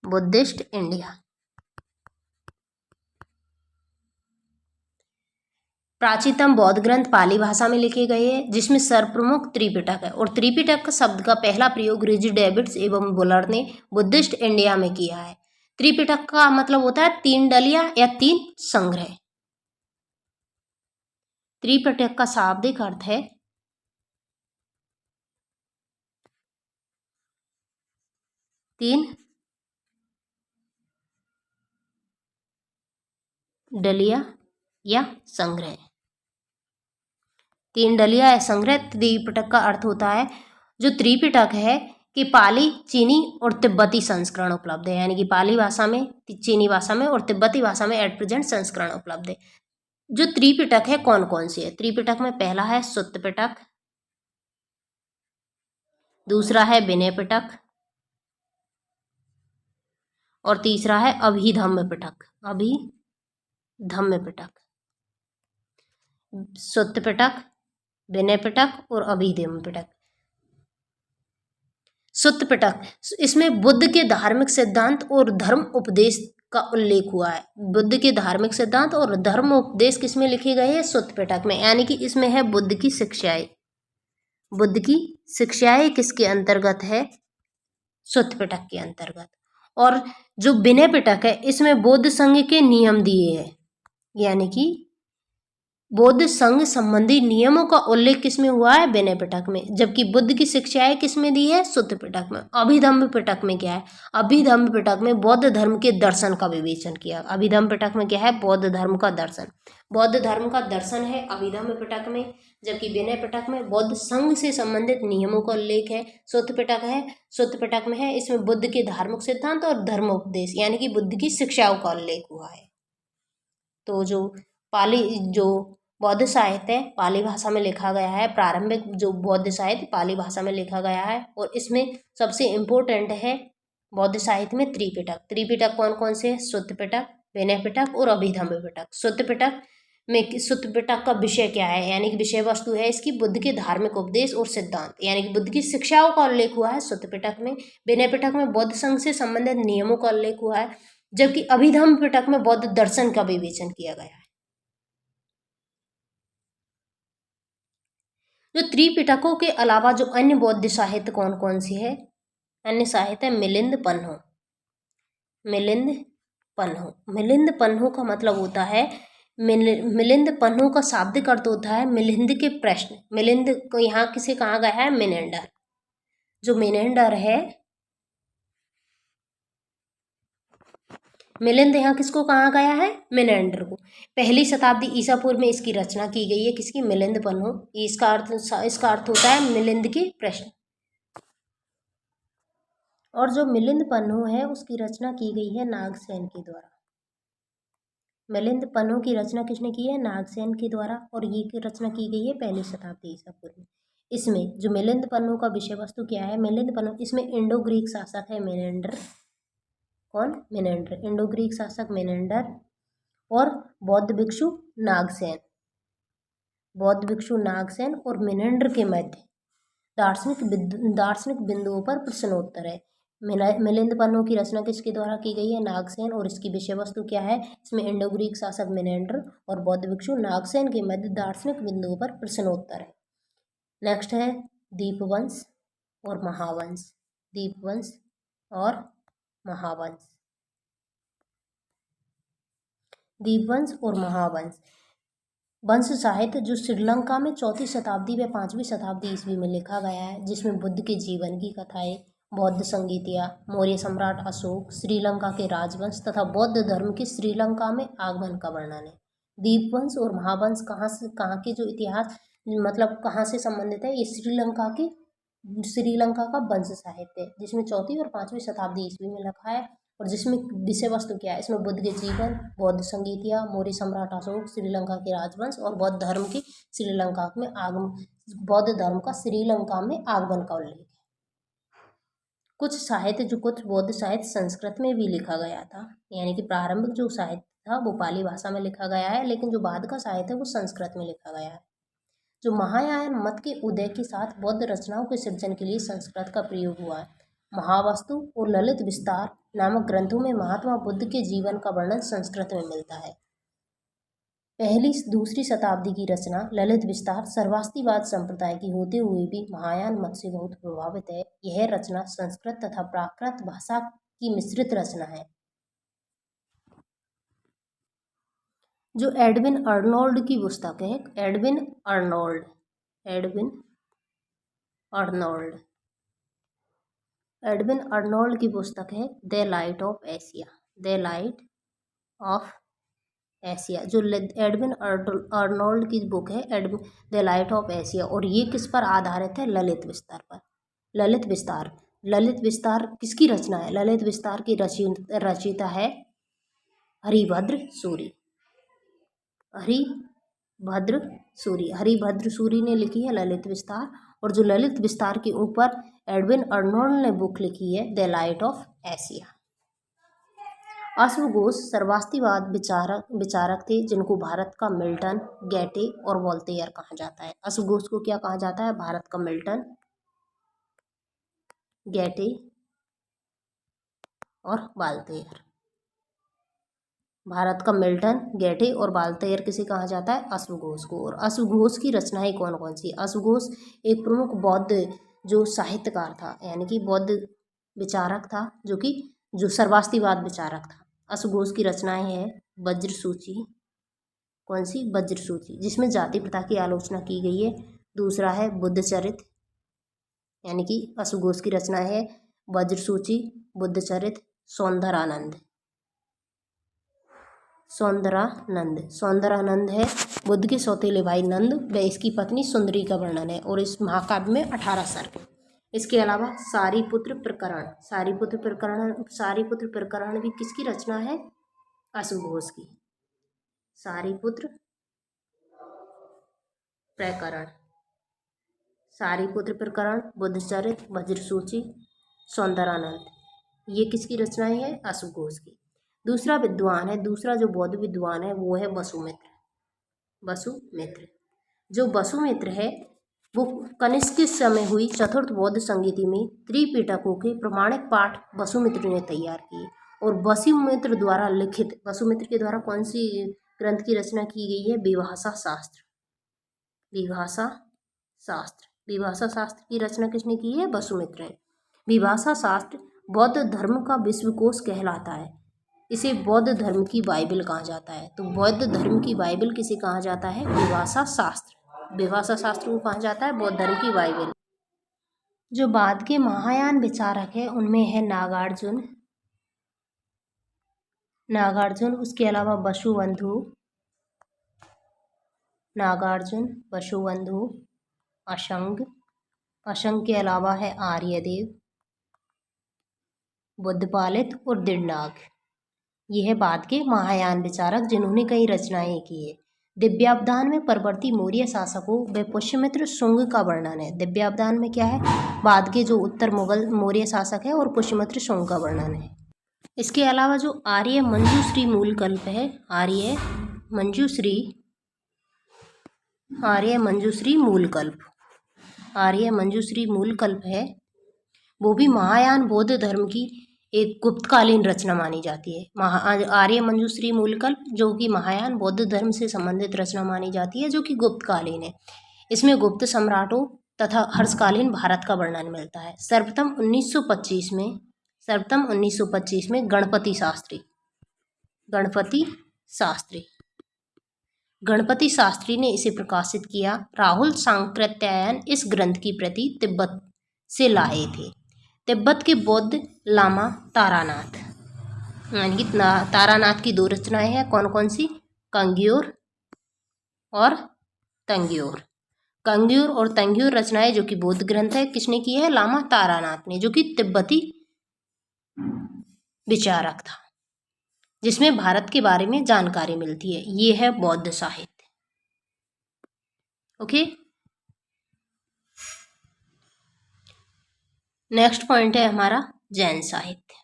Buddhist India. प्राचीनतम बौद्ध ग्रंथ पाली भाषा में लिखे गए हैं, जिसमें सर्वप्रमुख त्रिपिटक है। और त्रिपिटक शब्द का पहला प्रयोग रिजी डेविड्स एवं बुलर ने बुद्धिस्ट इंडिया में किया है। त्रिपिटक का मतलब होता है 3 डलिया या 3 संग्रह। त्रिपिटक का शाब्दिक अर्थ है 3 डलिया या संग्रह। 3 डलिया या संग्रह। त्रिपिटक का अर्थ होता है जो त्रिपिटक है कि पाली, चीनी और तिब्बती संस्करण उपलब्ध है, यानी कि पाली भाषा में, चीनी भाषा में और तिब्बती भाषा में एट प्रेजेंट संस्करण उपलब्ध है। जो त्रिपिटक है कौन कौन सी है? त्रिपिटक में पहला है सुत्त पिटक, दूसरा है विनय पिटक और तीसरा है अभिधम्म पिटक। अभिधम्म पिटक, सुत्त पिटक, विनय पिटक और अभिधम्म पिटक। सुत्त पिटक, इसमें बुद्ध के धार्मिक सिद्धांत और धर्म उपदेश का उल्लेख हुआ है। बुद्ध के धार्मिक सिद्धांत और धर्म उपदेश किसमें लिखे गए हैं? सुत्त पिटक में, यानी कि इसमें है बुद्ध की शिक्षाएं। बुद्ध की शिक्षाएं किसके अंतर्गत है? सुत्त पिटक के अंतर्गत। और जो विनय पिटक है इसमें बौद्ध संघ के नियम दिए हैं, यानी कि बौद्ध संघ संबंधी नियमों का उल्लेख किसमें हुआ है? विनय पिटक में। जबकि बुद्ध की शिक्षाएं किसमें दी है? सुत्त पिटक में। अभिधम्म पिटक में क्या है? अभिधम्म पिटक में बौद्ध धर्म के दर्शन का विवेचन किया। अभिधम्म पिटक में क्या है? बौद्ध धर्म का दर्शन। बौद्ध धर्म का दर्शन है अभिधम्म पिटक में, जबकि विनय पिटक में बौद्ध संघ से संबंधित नियमों का उल्लेख है। सुत्त पिटक में है इसमें बुद्ध के धार्मिक सिद्धांत और धर्म उपदेश, यानी कि बुद्ध की शिक्षाओं का उल्लेख हुआ है। तो जो बौद्ध साहित्य पाली भाषा में लिखा गया है, प्रारंभिक जो बौद्ध साहित्य पाली भाषा में लिखा गया है, और इसमें सबसे इम्पोर्टेंट है बौद्ध साहित्य में त्रिपिटक। त्रिपिटक कौन कौन से? सुत्त पिटक, विनय पिटक और अभिधम्म पिटक। सुत्त पिटक का विषय क्या है, यानी कि विषय वस्तु है इसकी बुद्ध के धार्मिक उपदेश और सिद्धांत, यानी कि बुद्ध की शिक्षाओं का उल्लेख हुआ है सुत्त पिटक में। विनय पिटक में बौद्ध संघ से संबंधित नियमों का उल्लेख हुआ है, जबकि अभिधम्म पिटक में बौद्ध दर्शन का विवेचन किया गया है। जो त्रिपिटकों के अलावा जो अन्य बौद्ध साहित्य कौन कौन सी है? अन्य साहित्य मिलिंद पन्हो। मिलिंद पन्हो का मतलब होता है, मिलिंद पन्हो का शाब्दिक अर्थ होता है मिलिंद के प्रश्न। मिलिंद को यहाँ किसे कहा गया है? मेनेंडर। जो मेनेंडर है, मिलिंद यहाँ किसको कहा गया है? मेनेंडर को। 1ली शताब्दी ईसा पूर्व में इसकी रचना की गई है। किसकी? मिलिंद पन्हो। इसका अर्थ होता है मिलिंद के प्रश्न। और जो मिलिंद पन्हो है उसकी रचना की गई है नागसेन के द्वारा। मिलिंद पन्हो की रचना किसने की है? नागसेन के द्वारा। और ये की रचना की गई है 1ली शताब्दी ईसा पूर्व में। इसमें जो मिलिंद पन्हो का विषय वस्तु क्या है? मिलिंद पन्हो, इसमें इंडो ग्रीक शासक है मेनेंडर। कौन? मेनेंडर। इंडो ग्रीक शासक मेनेंडर और बौद्ध भिक्षु नागसेन। और मेनेंडर के मध्य दार्शनिक बिंदुओं पर प्रश्नोत्तर है। मिलिंद पन्हो की रचना किसके द्वारा की गई है? नागसेन। और इसकी विषय वस्तु क्या है? इसमें इंडो ग्रीक शासक मेनेंडर और बौद्ध भिक्षु नागसेन के मध्य दार्शनिक बिंदुओं पर प्रश्नोत्तर है। नेक्स्ट है दीपवंश और महावंश। दीपवंश और महावंश। दीपवंश और महावंश वंश साहित्य जो श्रीलंका में 4वीं शताब्दी व 5वीं शताब्दी ईस्वी में लिखा गया है, जिसमें बुद्ध के जीवन की कथाएं, बौद्ध संगीतियाँ, मौर्य सम्राट अशोक, श्रीलंका के राजवंश तथा बौद्ध धर्म के श्रीलंका में आगमन का वर्णन है। दीपवंश और महावंश कहाँ के जो इतिहास मतलब कहाँ से संबंधित है? ये श्रीलंका का वंश साहित्य है, जिसमें 4वीं और 5वीं शताब्दी ईस्वी में लिखा है। और जिसमें विषय वस्तु क्या है? इसमें बुद्ध के जीवन, बौद्ध संगीतियाँ, मौर्य सम्राट अशोक, श्रीलंका के राजवंश और बौद्ध धर्म का श्रीलंका में आगमन का उल्लेख है। कुछ बौद्ध साहित्य संस्कृत में भी लिखा गया था, यानी कि प्रारंभिक जो साहित्य था वो पाली भाषा में लिखा गया है, लेकिन जो बाद का साहित्य है वो संस्कृत में लिखा गया है। जो महायान मत के उदय के साथ बौद्ध रचनाओं के सृजन के लिए संस्कृत का प्रयोग हुआ है। महावस्तु और ललित विस्तार नामक ग्रंथों में महात्मा बुद्ध के जीवन का वर्णन संस्कृत में मिलता है। पहली दूसरी शताब्दी की रचना ललित विस्तार सर्वास्तिवाद संप्रदाय की होते हुए भी महायान मत से बहुत प्रभावित है। यह रचना संस्कृत तथा प्राकृत भाषा की मिश्रित रचना है। जो एडविन अर्नोल्ड की पुस्तक है, एडविन अर्नोल्ड की पुस्तक है द लाइट ऑफ एशिया। जो एडविन अर्नोल्ड की बुक है द लाइट ऑफ एशिया, और ये किस पर आधारित है? ललित विस्तार पर। ललित विस्तार किसकी रचना है? ललित विस्तार की रचयिता है हरिभद्र सूरी ने लिखी है ललित विस्तार। और जो ललित विस्तार के ऊपर एडविन अर्नोल्ड ने बुक लिखी है द लाइट ऑफ एशिया। अश्वघोष सर्वास्तिवाद विचारक थे जिनको भारत का मिल्टन, गेटे और वोल्टेयर कहा जाता है। अश्वघोष को क्या कहा जाता है? भारत का मिल्टन, गेटे और वाल्तेयर। भारत का मिल्टन, गेटे और वाल्तेयर किसे कहा जाता है? अश्वघोष को। और अश्वघोष की रचनाएं कौन कौन सी? अश्वघोष एक प्रमुख बौद्ध जो साहित्यकार था, यानी कि बौद्ध विचारक था, जो सर्वास्तिवाद विचारक था। अश्वघोष की रचनाएं हैं वज्रसूची। कौन सी? वज्रसूची, जिसमें जाति प्रथा की आलोचना की गई है। दूसरा है बुद्धचरित, यानी कि अश्वघोष की रचना है वज्रसूची, बुद्धचरित, सौंदरानंद है बुद्ध के सौतेले भाई नंद व इसकी पत्नी सुंदरी का वर्णन है। और इस महाकाव्य में 18 सर्ग। इसके अलावा सारीपुत्र प्रकरण भी किसकी रचना है? अश्वघोष की। सारीपुत्र प्रकरण, बुद्धचरित, वज्रसूची, सौंदरानंद, ये किसकी रचनाएं है? अश्वघोष की। दूसरा जो बौद्ध विद्वान है वो है वसुमित्र। जो वसुमित्र है वो कनिष्क के समय हुई चतुर्थ बौद्ध संगीति में त्रिपिटकों के प्रमाणिक पाठ वसुमित्र ने तैयार किए। और वसुमित्र के द्वारा कौन सी ग्रंथ की रचना की गई है? विभाषा शास्त्र की रचना किसने की है? वसुमित्र ने। विभाषा शास्त्र बौद्ध धर्म का विश्वकोश कहलाता है। इसे बौद्ध धर्म की बाइबल कहा जाता है। तो बौद्ध धर्म की बाइबल किसे कहा जाता है? विभाषा शास्त्र को कहा जाता है बौद्ध धर्म की बाइबल। जो बाद के महायान विचारक है उनमें है नागार्जुन, उसके अलावा वसुबंधु, अशंग के अलावा है आर्यदेव, बुद्धपालित और दिडनाग। ये है बाद के महायान विचारक जिन्होंने कई रचनाएं की है। दिव्यावधान में परवर्ती मौर्य शासकों व पुष्यमित्र शुंग का वर्णन है। दिव्यावधान में क्या है? बाद के जो उत्तर मुगल मौर्य शासक है और पुष्यमित्र शुंग का वर्णन है। इसके अलावा जो आर्य मंजूश्री मूलकल्प है, आर्य मंजूश्री मूलकल्प है, वो भी महायान बौद्ध धर्म की एक गुप्तकालीन रचना मानी जाती है। आर्य मंजूश्री मूलकल्प जो कि महायान बौद्ध धर्म से संबंधित रचना मानी जाती है, जो कि गुप्तकालीन है। इसमें गुप्त सम्राटों तथा हर्षकालीन भारत का वर्णन मिलता है। सर्वप्रथम 1925 में गणपति शास्त्री ने इसे प्रकाशित किया। राहुल सांकृत्यायन इस ग्रंथ की प्रति तिब्बत से लाए थे। तिब्बत के बौद्ध लामा तारानाथ, यानी कि तारानाथ की 2 रचनाएं हैं। कौन कौन सी? कंग्योर और तंग्योर रचनाएं जो कि बौद्ध ग्रंथ है, किसने की है? लामा तारानाथ ने, जो कि तिब्बती विचारक था, जिसमें भारत के बारे में जानकारी मिलती है। ये है बौद्ध साहित्य। ओके, नेक्स्ट पॉइंट है हमारा जैन साहित्य।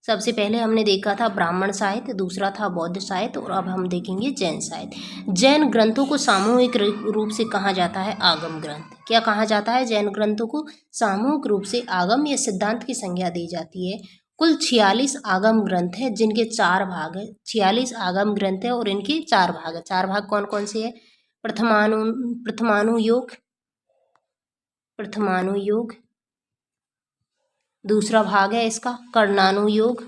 सबसे पहले हमने देखा था ब्राह्मण साहित्य, दूसरा था बौद्ध साहित्य, और अब हम देखेंगे जैन साहित्य। जैन ग्रंथों को सामूहिक रूप से कहा जाता है आगम ग्रंथ। क्या कहा जाता है? जैन ग्रंथों को सामूहिक रूप से आगम या सिद्धांत की संज्ञा दी जाती है। कुल 46 आगम ग्रंथ है जिनके 4 भाग है। 46 आगम ग्रंथ है और इनके 4 भाग है। 4 भाग कौन कौन से है? प्रथमानुयोग, प्रथमानुयोग। दूसरा भाग है इसका कर्णानुयोग,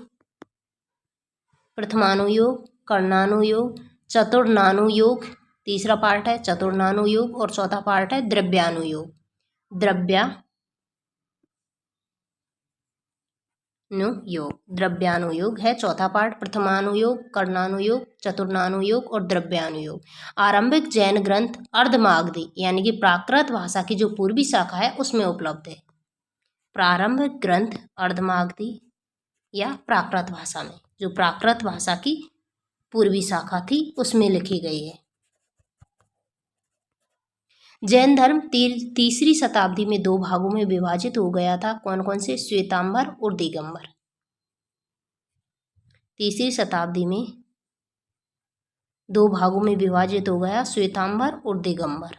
प्रथमानुयोग, कर्णानुयोग। चतुर्नानुयोग तीसरा पार्ट है चतुर्नानुयोग, और चौथा पार्ट है द्रव्यानुयोग। द्रव्यानुयोग है चौथा पार्ट। प्रथमानुयोग, कर्णानुयोग, चतुर्नानुयोग और द्रव्यानुयोग। आरंभिक जैन ग्रंथ अर्धमागधी यानी कि प्राकृत भाषा की जो पूर्वी शाखा है उसमें उपलब्ध है। प्रारंभिक ग्रंथ अर्धमागधी या प्राकृत भाषा में, जो प्राकृत भाषा की पूर्वी शाखा थी उसमें लिखी गई है। जैन धर्म तीसरी शताब्दी में 2 भागों में विभाजित हो गया था। कौन कौन से? श्वेतांबर और दिगंबर। तीसरी शताब्दी में 2 भागों में विभाजित हो गया, श्वेतांबर और दिगंबर।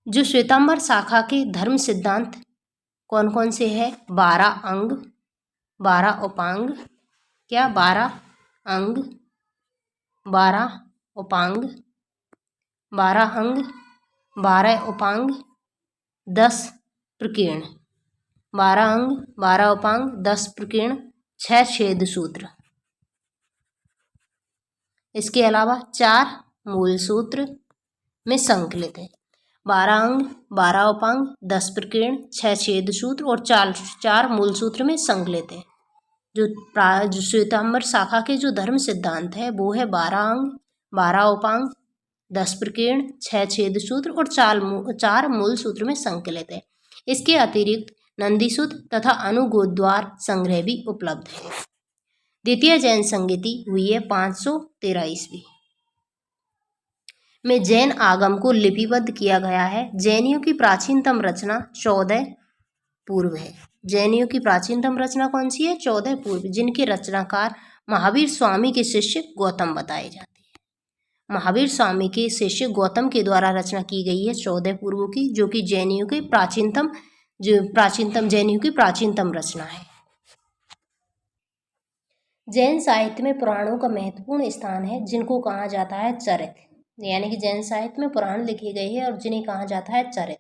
जो श्वेतांबर शाखा के धर्म सिद्धांत कौन कौन से है? 12 अंग, 12 उपांग। क्या? 12 अंग, 12 उपांग, 12 अंग, 12 उपांग, 10 प्रकीर्ण। 12 अंग, 12 उपांग, 10 प्रकीर्ण, 6 छेद सूत्र। इसके अलावा 4 मूल सूत्र में संकलित है। 12 अंग, 12 उपांग, 10 प्रकीर्ण, 6 छेद सूत्र और 4 मूल सूत्र में संकलित है। जो श्वेतांबर शाखा के जो धर्म सिद्धांत है वो है 12 अंग, 12 उपांग, 10 प्रकीर्ण, 6 छेद सूत्र और 4 मूल सूत्र में संकलित है। इसके अतिरिक्त नंदीसूत्र तथा अनुगोद्वार संग्रह भी उपलब्ध है। द्वितीय जैन संगति हुई है 513 ईस्वी में। जैन आगम को लिपिबद्ध किया गया है। जैनियों की प्राचीनतम रचना 14 पूर्व है। जैनियों की प्राचीनतम रचना कौन सी है? 14 पूर्व, जिनके रचनाकार महावीर स्वामी के शिष्य गौतम बताए जाते हैं। महावीर स्वामी के शिष्य गौतम के द्वारा रचना की गई है 14 पूर्व की, जो कि जैनियों की प्राचीनतम रचना है। जैन साहित्य में पुराणों का महत्वपूर्ण स्थान है, जिनको कहा जाता है चरित, यानी कि जैन साहित्य में पुराण लिखे गए हैं और जिन्हें कहा जाता है चरित।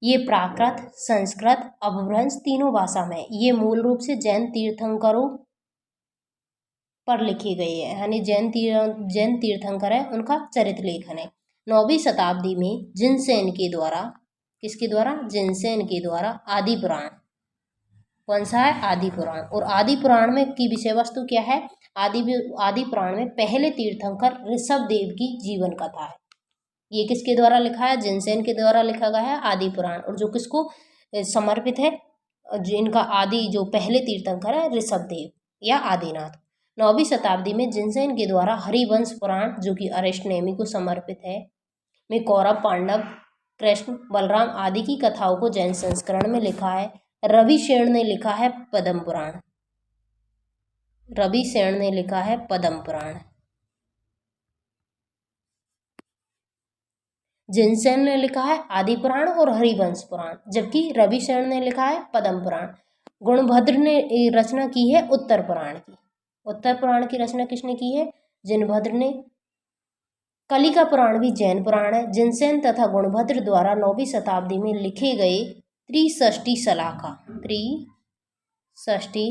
ये प्राकृत, संस्कृत, अपभ्रंश तीनों भाषा में, ये मूल रूप से जैन तीर्थंकरों पर लिखे गए हैं, यानी जैन तीर्थंकर है उनका चरित्र लेखन है। 9वीं शताब्दी में जिनसेन के द्वारा, किसके द्वारा? जिनसेन के द्वारा आदि पुराण, कौन सा है? आदि पुराण। और आदि पुराण में की विषय वस्तु क्या है? आदि पुराण में पहले तीर्थंकर ऋषभ देव की जीवन कथा है। ये किसके द्वारा लिखा है? जिनसेन के द्वारा लिखा गया है आदि पुराण, और जो किसको समर्पित है? जिनका आदि जो पहले तीर्थंकर है ऋषभ देव या आदिनाथ। 9वीं शताब्दी में जिनसेन के द्वारा हरिवंश पुराण, जो कि अरिष्टनेमि को समर्पित है, में कौरव, पांडव, कृष्ण, बलराम आदि की कथाओं को जैन संस्करण में लिखा है। रवि सेन ने लिखा है पद्म पुराण। रवि सेन ने लिखा है पद्म पुराण। जिनसेन ने लिखा है आदि पुराण और हरिवंश पुराण, जबकि रवि सेन ने लिखा है पद्म पुराण। गुणभद्र ने रचना की है उत्तर पुराण की। उत्तर पुराण की रचना किसने की है? जिनभद्र ने। कलिका पुराण भी जैन पुराण है। जिनसेन तथा गुणभद्र द्वारा 9वीं शताब्दी में लिखे गए त्रिषष्टि सलाका, त्रिषष्टि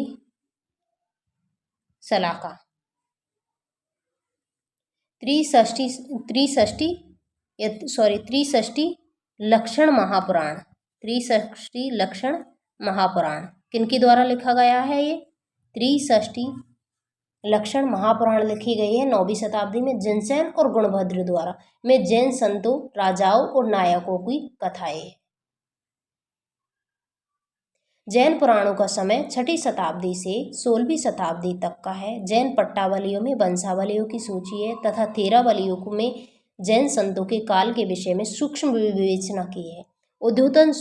लक्षण महापुराण, त्रिषष्टि लक्षण महापुराण किनके द्वारा लिखा गया है? ये त्रिषष्टि लक्षण महापुराण लिखी गई है 9वीं शताब्दी में जिनसेन और गुणभद्र द्वारा, में जैन संतों, राजाओं और नायकों की कथाएं। जैन पुराणों का समय 6ठी शताब्दी से 16वीं शताब्दी तक का है। जैन पट्टावलियों में वंशावलियों की सूची है तथा 13 वलियों में जैन संतों के काल के विषय में सूक्ष्म विवेचना की है। उद्धोतन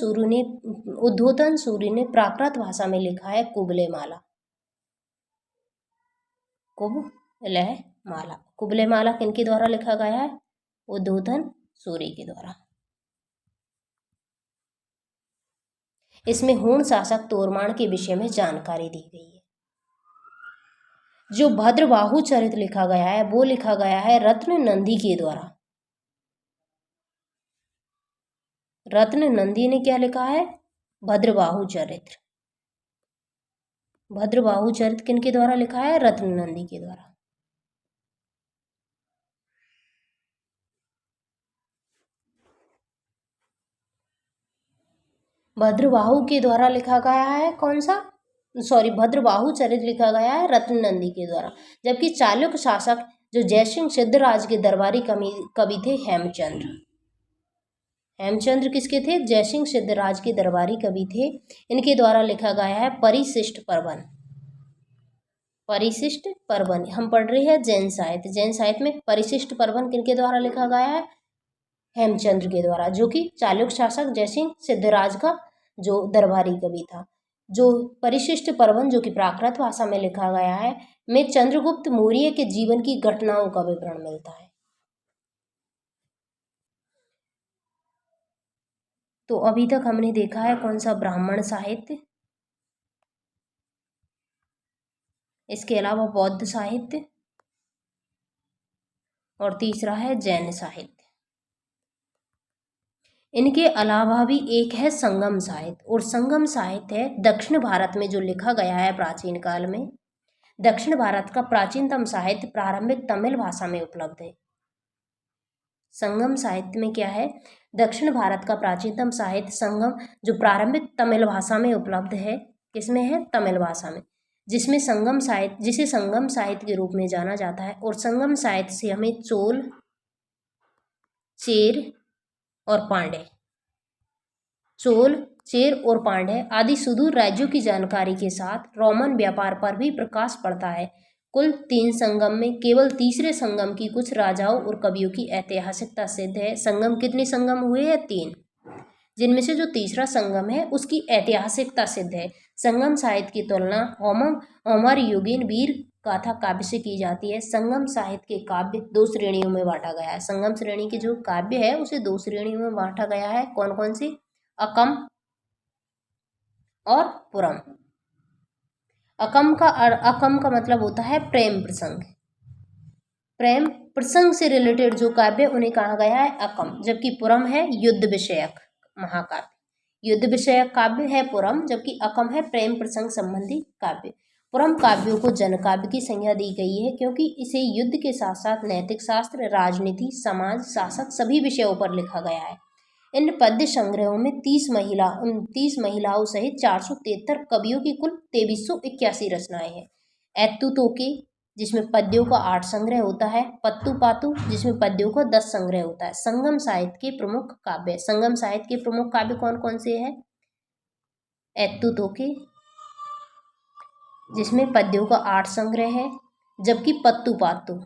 सूरी ने प्राकृत भाषा में लिखा है कुबलेमाला। कुबलेमाला किनके द्वारा लिखा गया है? उद्धोतन सूरी के द्वारा। इसमें हूण शासक तोरमाण के विषय में जानकारी दी गई है। जो भद्रबाहु चरित लिखा गया है वो लिखा गया है रत्न नंदी के द्वारा। रत्न नंदी ने क्या लिखा है? भद्रबाहु चरित्र। भद्रबाहु चरित्र किनके द्वारा लिखा है? रत्न नंदी के द्वारा। भद्रबाहु के द्वारा लिखा गया है कौन सा? भद्रबाहु चरित्र लिखा गया है रत्न नंदी के द्वारा। जबकि चालुक्य शासक जो जयसिंह सिद्धराज के दरबारी कवि थे हेमचंद्र। हेमचंद्र किसके थे? जयसिंह सिद्धराज के दरबारी कवि थे। इनके द्वारा लिखा गया है परिशिष्ट पर्वन। परिशिष्ट पर्वन हम पढ़ रहे हैं जैन साहित्य। जैन साहित्य में परिशिष्ट पर्वन किनके द्वारा लिखा गया है? हेमचंद्र के द्वारा, जो कि चालुक्य शासक जयसिंह सिद्धराज का जो दरबारी कवि था। जो परिशिष्ट पर्वन जो कि प्राकृत भाषा में लिखा गया है में चंद्रगुप्त मौर्य के जीवन की घटनाओं का विवरण मिलता है। तो अभी तक हमने देखा है कौन सा? ब्राह्मण साहित्य, इसके अलावा बौद्ध साहित्य, और तीसरा है जैन साहित्य। इनके अलावा भी एक है संगम साहित्य, और संगम साहित्य है दक्षिण भारत में जो लिखा गया है प्राचीन काल में। दक्षिण भारत का प्राचीनतम साहित्य प्रारंभिक तमिल भाषा में उपलब्ध है। संगम साहित्य में क्या है? दक्षिण भारत का प्राचीनतम साहित्य संगम जो प्रारंभिक तमिल भाषा में उपलब्ध है। किसमें है? तमिल भाषा में, जिसमें संगम साहित्य, जिसे संगम साहित्य के रूप में जाना जाता है। और संगम साहित्य से हमें चोल, चेर और पांड्य, चोल, चेर और पांड्य आदि सुदूर राज्यों की जानकारी के साथ रोमन व्यापार पर भी प्रकाश पड़ता है। कुल 3 संगम में केवल तीसरे संगम की कुछ राजाओं और कवियों की ऐतिहासिकता सिद्ध है। संगम कितने संगम हुए हैं? 3, जिनमें से जो तीसरा संगम है उसकी ऐतिहासिकता सिद्ध है। संगम साहित्य की तुलना होमर युगीन वीर गाथा काव्य से की जाती है। संगम साहित्य के काव्य 2 श्रेणियों में बांटा गया है। संगम श्रेणी के जो काव्य है उसे 2 श्रेणियों में बांटा गया है। कौन कौन सी? अकम और पुरम। अकम का मतलब होता है प्रेम प्रसंग। प्रेम प्रसंग से रिलेटेड जो काव्य उन्हें कहा गया है अकम। जबकि पुरम है युद्ध विषयक महाकाव्य। युद्ध विषयक काव्य है पुरम, जबकि अकम है प्रेम प्रसंग संबंधी काव्य। पुरम काव्यों को जन काव्य की संज्ञा दी गई है क्योंकि इसे युद्ध के साथ साथ नैतिक शास्त्र, राजनीति, समाज, शासक सभी विषयों पर लिखा गया है। इन पद्य संग्रहों में 30 महिलाओं सहित 473 कवियों की कुल 2381 रचनाएं हैं। एत्तु तोके जिसमें पद्यों का 8 संग्रह होता है। पत्तू पातू जिसमें पद्यों का 10 संग्रह होता है। संगम साहित्य के प्रमुख काव्य। संगम साहित्य के प्रमुख काव्य कौन कौन से हैं? एत्तु तोके जिसमें पद्यों का 8 संग्रह है, जबकि पत्तू पातू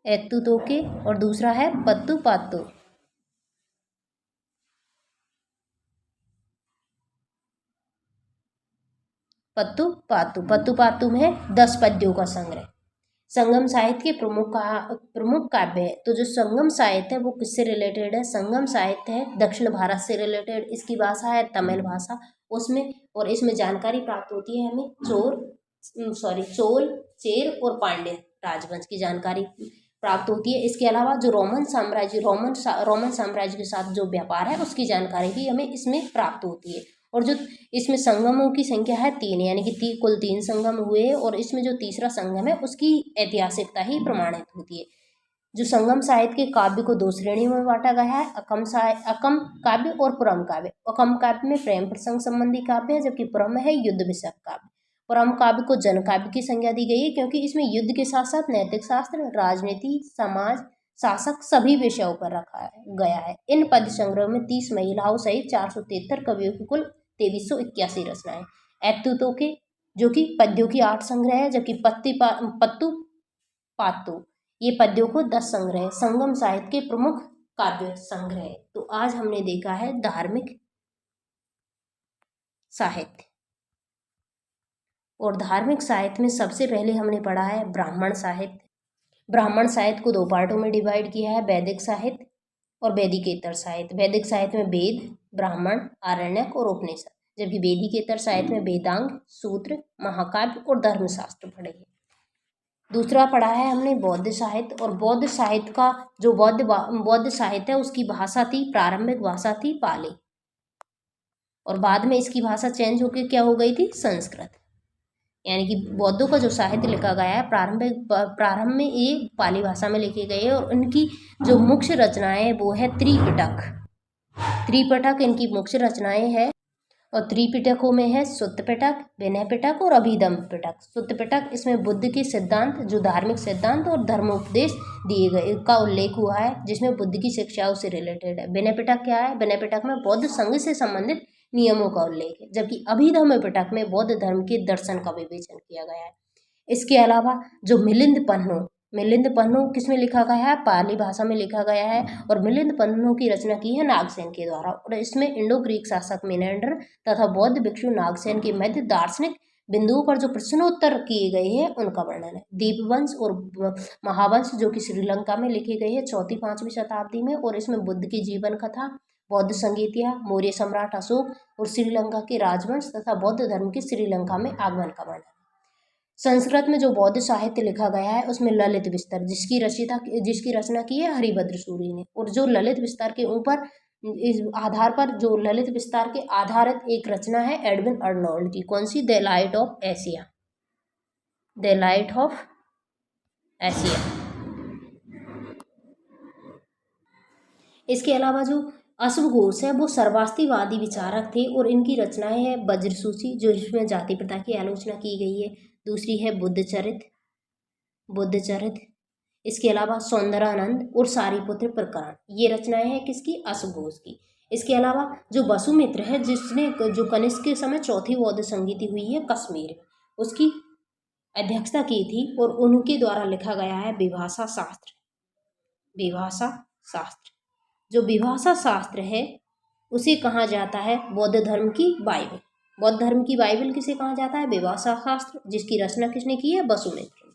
एत्तु तोके और दूसरा है पत्तू पातू। पत्तू पातू में 10 पद्यों का संग्रह। संगम साहित्य के प्रमुख काव्य है। तो जो संगम साहित्य है वो किससे रिलेटेड है? संगम साहित्य है दक्षिण भारत से रिलेटेड। इसकी भाषा है तमिल भाषा। उसमें और इसमें जानकारी प्राप्त होती है हमें चोल, चेर और पांड्य राजवंश की जानकारी प्राप्त होती है। इसके अलावा जो रोमन साम्राज्य के साथ जो व्यापार है उसकी जानकारी भी हमें इसमें प्राप्त होती है। और जो इसमें संगमों की संख्या है 3, यानी कि कुल 3 संगम हुए। और इसमें जो तीसरा संगम है उसकी ऐतिहासिकता ही प्रमाणित होती है। जो संगम साहित्य के काव्य को 2 श्रेणियों में बांटा गया है, अकम काव्य और पुरम काव्य। अकम काव्य में प्रेम प्रसंग संबंधी काव्य है, जबकि पुरम में है युद्ध विषयक काव्य। पुरम काव्य को जन काव्य की संज्ञा दी गई है क्योंकि इसमें युद्ध के साथ साथ नैतिक शास्त्र, राजनीति, समाज, शासक सभी विषयों पर रखा गया है। इन पद्य संग्रह में 30 महिलाओं सहित 473 कवियों की कुल 2381 रचनाएं। एत्तु तोके जो कि पद्यों की 8 संग्रह है, जबकि पत्तू पातू ये पद्यों को 10 संग्रह। संगम साहित्य के प्रमुख काव्य संग्रह। तो आज हमने देखा है धार्मिक साहित्य, और धार्मिक साहित्य में सबसे पहले हमने पढ़ा है ब्राह्मण साहित्य। ब्राह्मण साहित्य को 2 पार्टों में डिवाइड किया है, वैदिक साहित्य और वैदिकेतर साहित्य। वैदिक साहित्य में वेद, ब्राह्मण, आरण्यक और उपनिषद, जबकि वैदिकेतर साहित्य में वेदांग, सूत्र, महाकाव्य और धर्मशास्त्र पढ़े हैं। दूसरा पढ़ा है हमने बौद्ध साहित्य, और बौद्ध साहित्य का जो बौद्ध साहित्य है उसकी भाषा थी, प्रारंभिक भाषा थी पाली, और बाद में इसकी भाषा चेंज होकर क्या हो गई थी, संस्कृत। यानी कि बौद्धों का जो साहित्य लिखा गया है प्रारंभ में ये पाली भाषा में लिखे गए हैं, और इनकी जो मुख्य रचनाएं हैं वो है त्रिपिटक। त्रिपिटक इनकी मुख्य रचनाएं हैं, और त्रिपिटकों में है सुत्त पिटक, विनय पिटक और अभिधम्म पिटक। सुत्त पिटक इसमें बुद्ध के सिद्धांत, जो धार्मिक सिद्धांत और धर्मोपदेश दिए गए का उल्लेख हुआ है, जिसमें बुद्ध की शिक्षाओं से रिलेटेड है। विनय पिटक क्या है, विनय पिटक में बौद्ध संघ से संबंधित नियमों का उल्लेख है, जबकि अभिधम्म पिटक में बौद्ध धर्म के दर्शन का विवेचन किया गया है। इसके अलावा जो मिलिंद पन्नो किसमें लिखा गया है, पाली भाषा में लिखा गया है, और मिलिंद पन्नो की रचना की है नागसेन के द्वारा, और इसमें इंडो ग्रीक शासक मेनेंडर तथा बौद्ध भिक्षु नागसेन के मध्य दार्शनिक बिंदुओं पर जो प्रश्नोत्तर किए गए हैं उनका वर्णन है। दीपवंश और महावंश जो कि श्रीलंका में लिखे गए हैं 4वीं-5वीं शताब्दी में, और इसमें बुद्ध की जीवन कथा, बौद्ध संगीतिया, मौर्य सम्राट अशोक और श्रीलंका के राजवंश तथा बौद्ध धर्म के श्रीलंका में आगमन का वर्णन। संस्कृत में जो बौद्ध साहित्य लिखा गया है उसमें ललित विस्तार जिसकी रचना की है हरिभद्र सूरी ने, और जो ललित विस्तार के ऊपर इस आधार पर जो ललित विस्तार के आधारित एक रचना है एडविन अर्नोल्ड की, कौन सी, the light of Asia, the light of Asia. इसके अलावा जो अश्व घोष है वो सर्वास्तिवादी विचारक थे, और इनकी रचनाएं है वज्रसूची जो इसमें जाति प्रथा की आलोचना की गई है। दूसरी है बुद्धचरित। इसके अलावा सौंदरानंद और सारिपुत्र प्रकरण, ये रचनाएं हैं किसकी, अश्व घोष की। इसके अलावा जो वसुमित्र है जिसने जो कनिष्क के समय 4थी बौद्ध संगीति हुई है कश्मीर, उसकी अध्यक्षता की थी, और उनके द्वारा लिखा गया है विभाषा शास्त्र। जो विभाषा शास्त्र है उसे कहा जाता है बौद्ध धर्म की बाइबल। बौद्ध धर्म की बाइबल किसे कहा जाता है, विभाषा शास्त्र, जिसकी रचना किसने की है, वसुमित्र।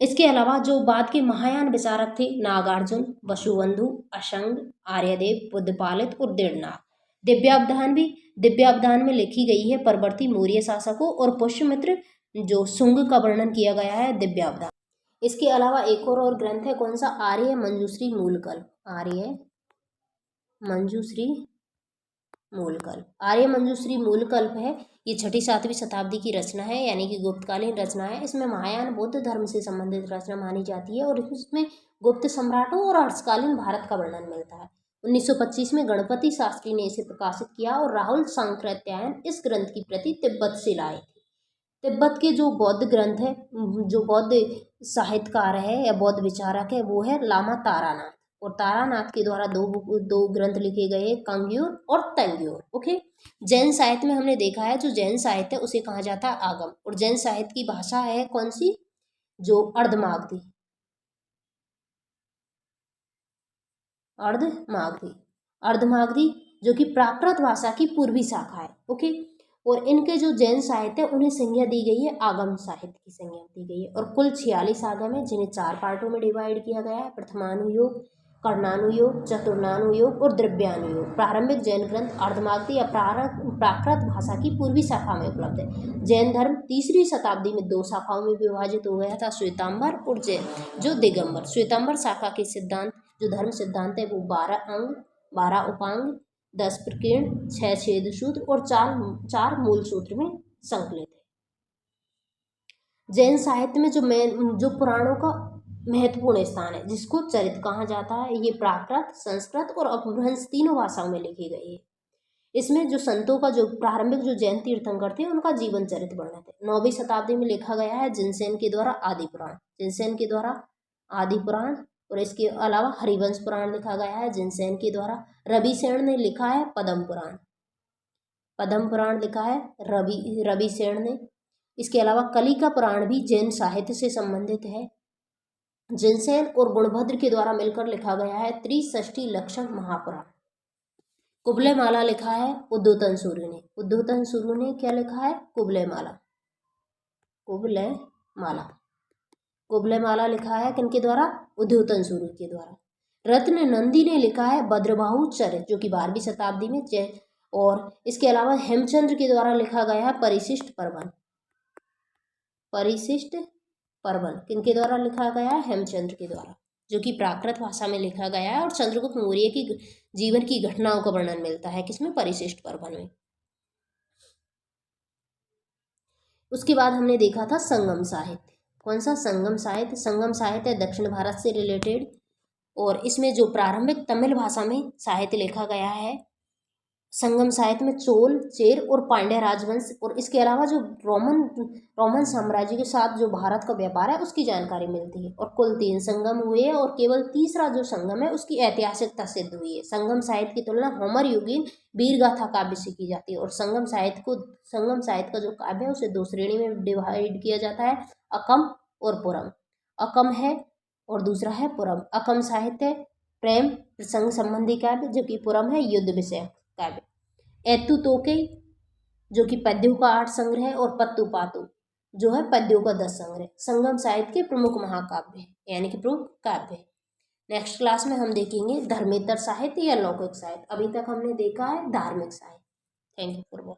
इसके अलावा जो बाद के महायान विचारक थे नागार्जुन, वसुबंधु, अशंग, आर्यदेव, बुद्धपालित और दृढ़नाथ। दिव्यावधान में लिखी गई है परवर्ती मौर्य शासकों और पुष्यमित्र जो शुंग का वर्णन किया गया है दिव्यावधान। इसके अलावा एक और ग्रंथ है कौन सा, आर्य मंजूश्री मूलकल्प। आर्य मंजूश्री मूलकल्प है, ये 6ठी-7वीं शताब्दी की रचना है, यानी कि गुप्तकालीन रचना है। इसमें महायान बौद्ध धर्म से संबंधित रचना मानी जाती है, और इसमें गुप्त सम्राटों और हर्षकालीन भारत का वर्णन मिलता है। 1925 में गणपति शास्त्री ने इसे प्रकाशित किया, और राहुल सांकृत्यायन इस ग्रंथ की प्रति तिब्बत से लाए थे। तिब्बत के जो बौद्ध ग्रंथ है, जो बौद्ध साहित्यकार है या बौद्ध विचारक है, वो है लामा तारानाथ, और तारानाथ के द्वारा दो ग्रंथ लिखे गए हैं, कांग्योर और तंग्योर। ओके। जैन साहित्य में हमने देखा है जो जैन साहित्य है उसे कहा जाता है आगम, और जैन साहित्य की भाषा है कौन सी, जो अर्धमागधी जो कि प्राकृत भाषा की पूर्वी शाखा है। ओके। और इनके जो जैन साहित्य है उन्हें संज्ञा दी गई है आगम साहित्य की संज्ञा दी गई है, और कुल 46 आगम है जिन्हें 4 पार्टों में डिवाइड किया गया है, प्रथमानुयोग, कर्णानुयोग, चतुर्णानुयोग और द्रव्यानुयोग। प्रारंभिक जैन ग्रंथ अर्धमागधी या प्राकृत भाषा की पूर्वी शाखा में उपलब्ध है। जैन धर्म 3री शताब्दी में 2 शाखाओं में विभाजित हो गया था, श्वेतांबर और जैन जो दिगंबर। श्वेतांबर शाखा के सिद्धांत जो धर्म सिद्धांत है वो 12 अंग, 12 उपांग, 10 प्रकीर्ण, 6 छेद सूत्र और 4 मूल सूत्र में संकलित है। जैन साहित्य में जो पुराणों का महत्वपूर्ण स्थान है जिसको चरित कहा जाता है, ये प्राकृत, संस्कृत और अपभ्रंश तीनों भाषाओं में लिखी गई है। इसमें जो संतों का जो प्रारंभिक जो जैन तीर्थंकर थे उनका जीवन चरित्र वर्णित है। 9वीं शताब्दी में लिखा गया है जिनसेन के द्वारा आदि पुराण, और इसके अलावा हरिवंश पुराण लिखा गया है जिनसेन के द्वारा। रवि सेन ने लिखा है पद्म पुराण लिखा है रवि सेन ने। इसके अलावा कली का पुराण भी जैन साहित्य से संबंधित है। जिनसेन और गुणभद्र के द्वारा मिलकर लिखा गया है त्रिषष्टि लक्षण महापुराण। कुबले माला लिखा है उद्धोतन सूर्य ने क्या लिखा है, कुबले माला। कुबलयमाला लिखा है किनके द्वारा? उद्योतन सूरि के द्वारा। रत्न नंदी ने लिखा है भद्रबाहु चरित, जो कि 12वीं शताब्दी में और इसके अलावा हेमचंद्र के द्वारा लिखा गया है परिशिष्ट पर्वन। परिशिष्ट पर्वन किनके द्वारा लिखा गया है? हेमचंद्र के द्वारा, जो कि प्राकृत भाषा में लिखा गया है और चंद्रगुप्त मौर्य की जीवन की घटनाओं का वर्णन मिलता है किसमें? परिशिष्ट पर्वन में। उसके बाद हमने देखा था संगम साहित्य। कौन सा? संगम साहित्य। संगम साहित्य दक्षिण भारत से रिलेटेड, और इसमें जो प्रारंभिक तमिल भाषा में साहित्य लिखा गया है, संगम साहित्य में चोल, चेर और पांड्य राजवंश और इसके अलावा जो रोमन साम्राज्य के साथ जो भारत का व्यापार है उसकी जानकारी मिलती है। और कुल 3 संगम हुए हैं और केवल तीसरा जो संगम है उसकी ऐतिहासिकता सिद्ध हुई है। संगम साहित्य की तुलना होमर युगीन वीरगाथा काव्य से की जाती है। और संगम साहित्य का जो काव्य है उसे 2 श्रेणी में डिवाइड किया जाता है, अकम और पुरम। अकम है और दूसरा है पुरम। अकम साहित्य प्रेम प्रसंग संबंधी काव्य, जबकि पुरम है युद्ध विषय काव्य। एतु तोके जो कि पद्यों का 8 संग्रह है, और पत्तु पातु जो है पद्यों का 10 संग्रह संगम साहित्य के प्रमुख महाकाव्य है, यानी कि प्रमुख काव्य है। नेक्स्ट क्लास में हम देखेंगे धर्मेतर साहित्य या लौकिक साहित्य। अभी तक हमने देखा है धार्मिक साहित्य। Thank you for watching.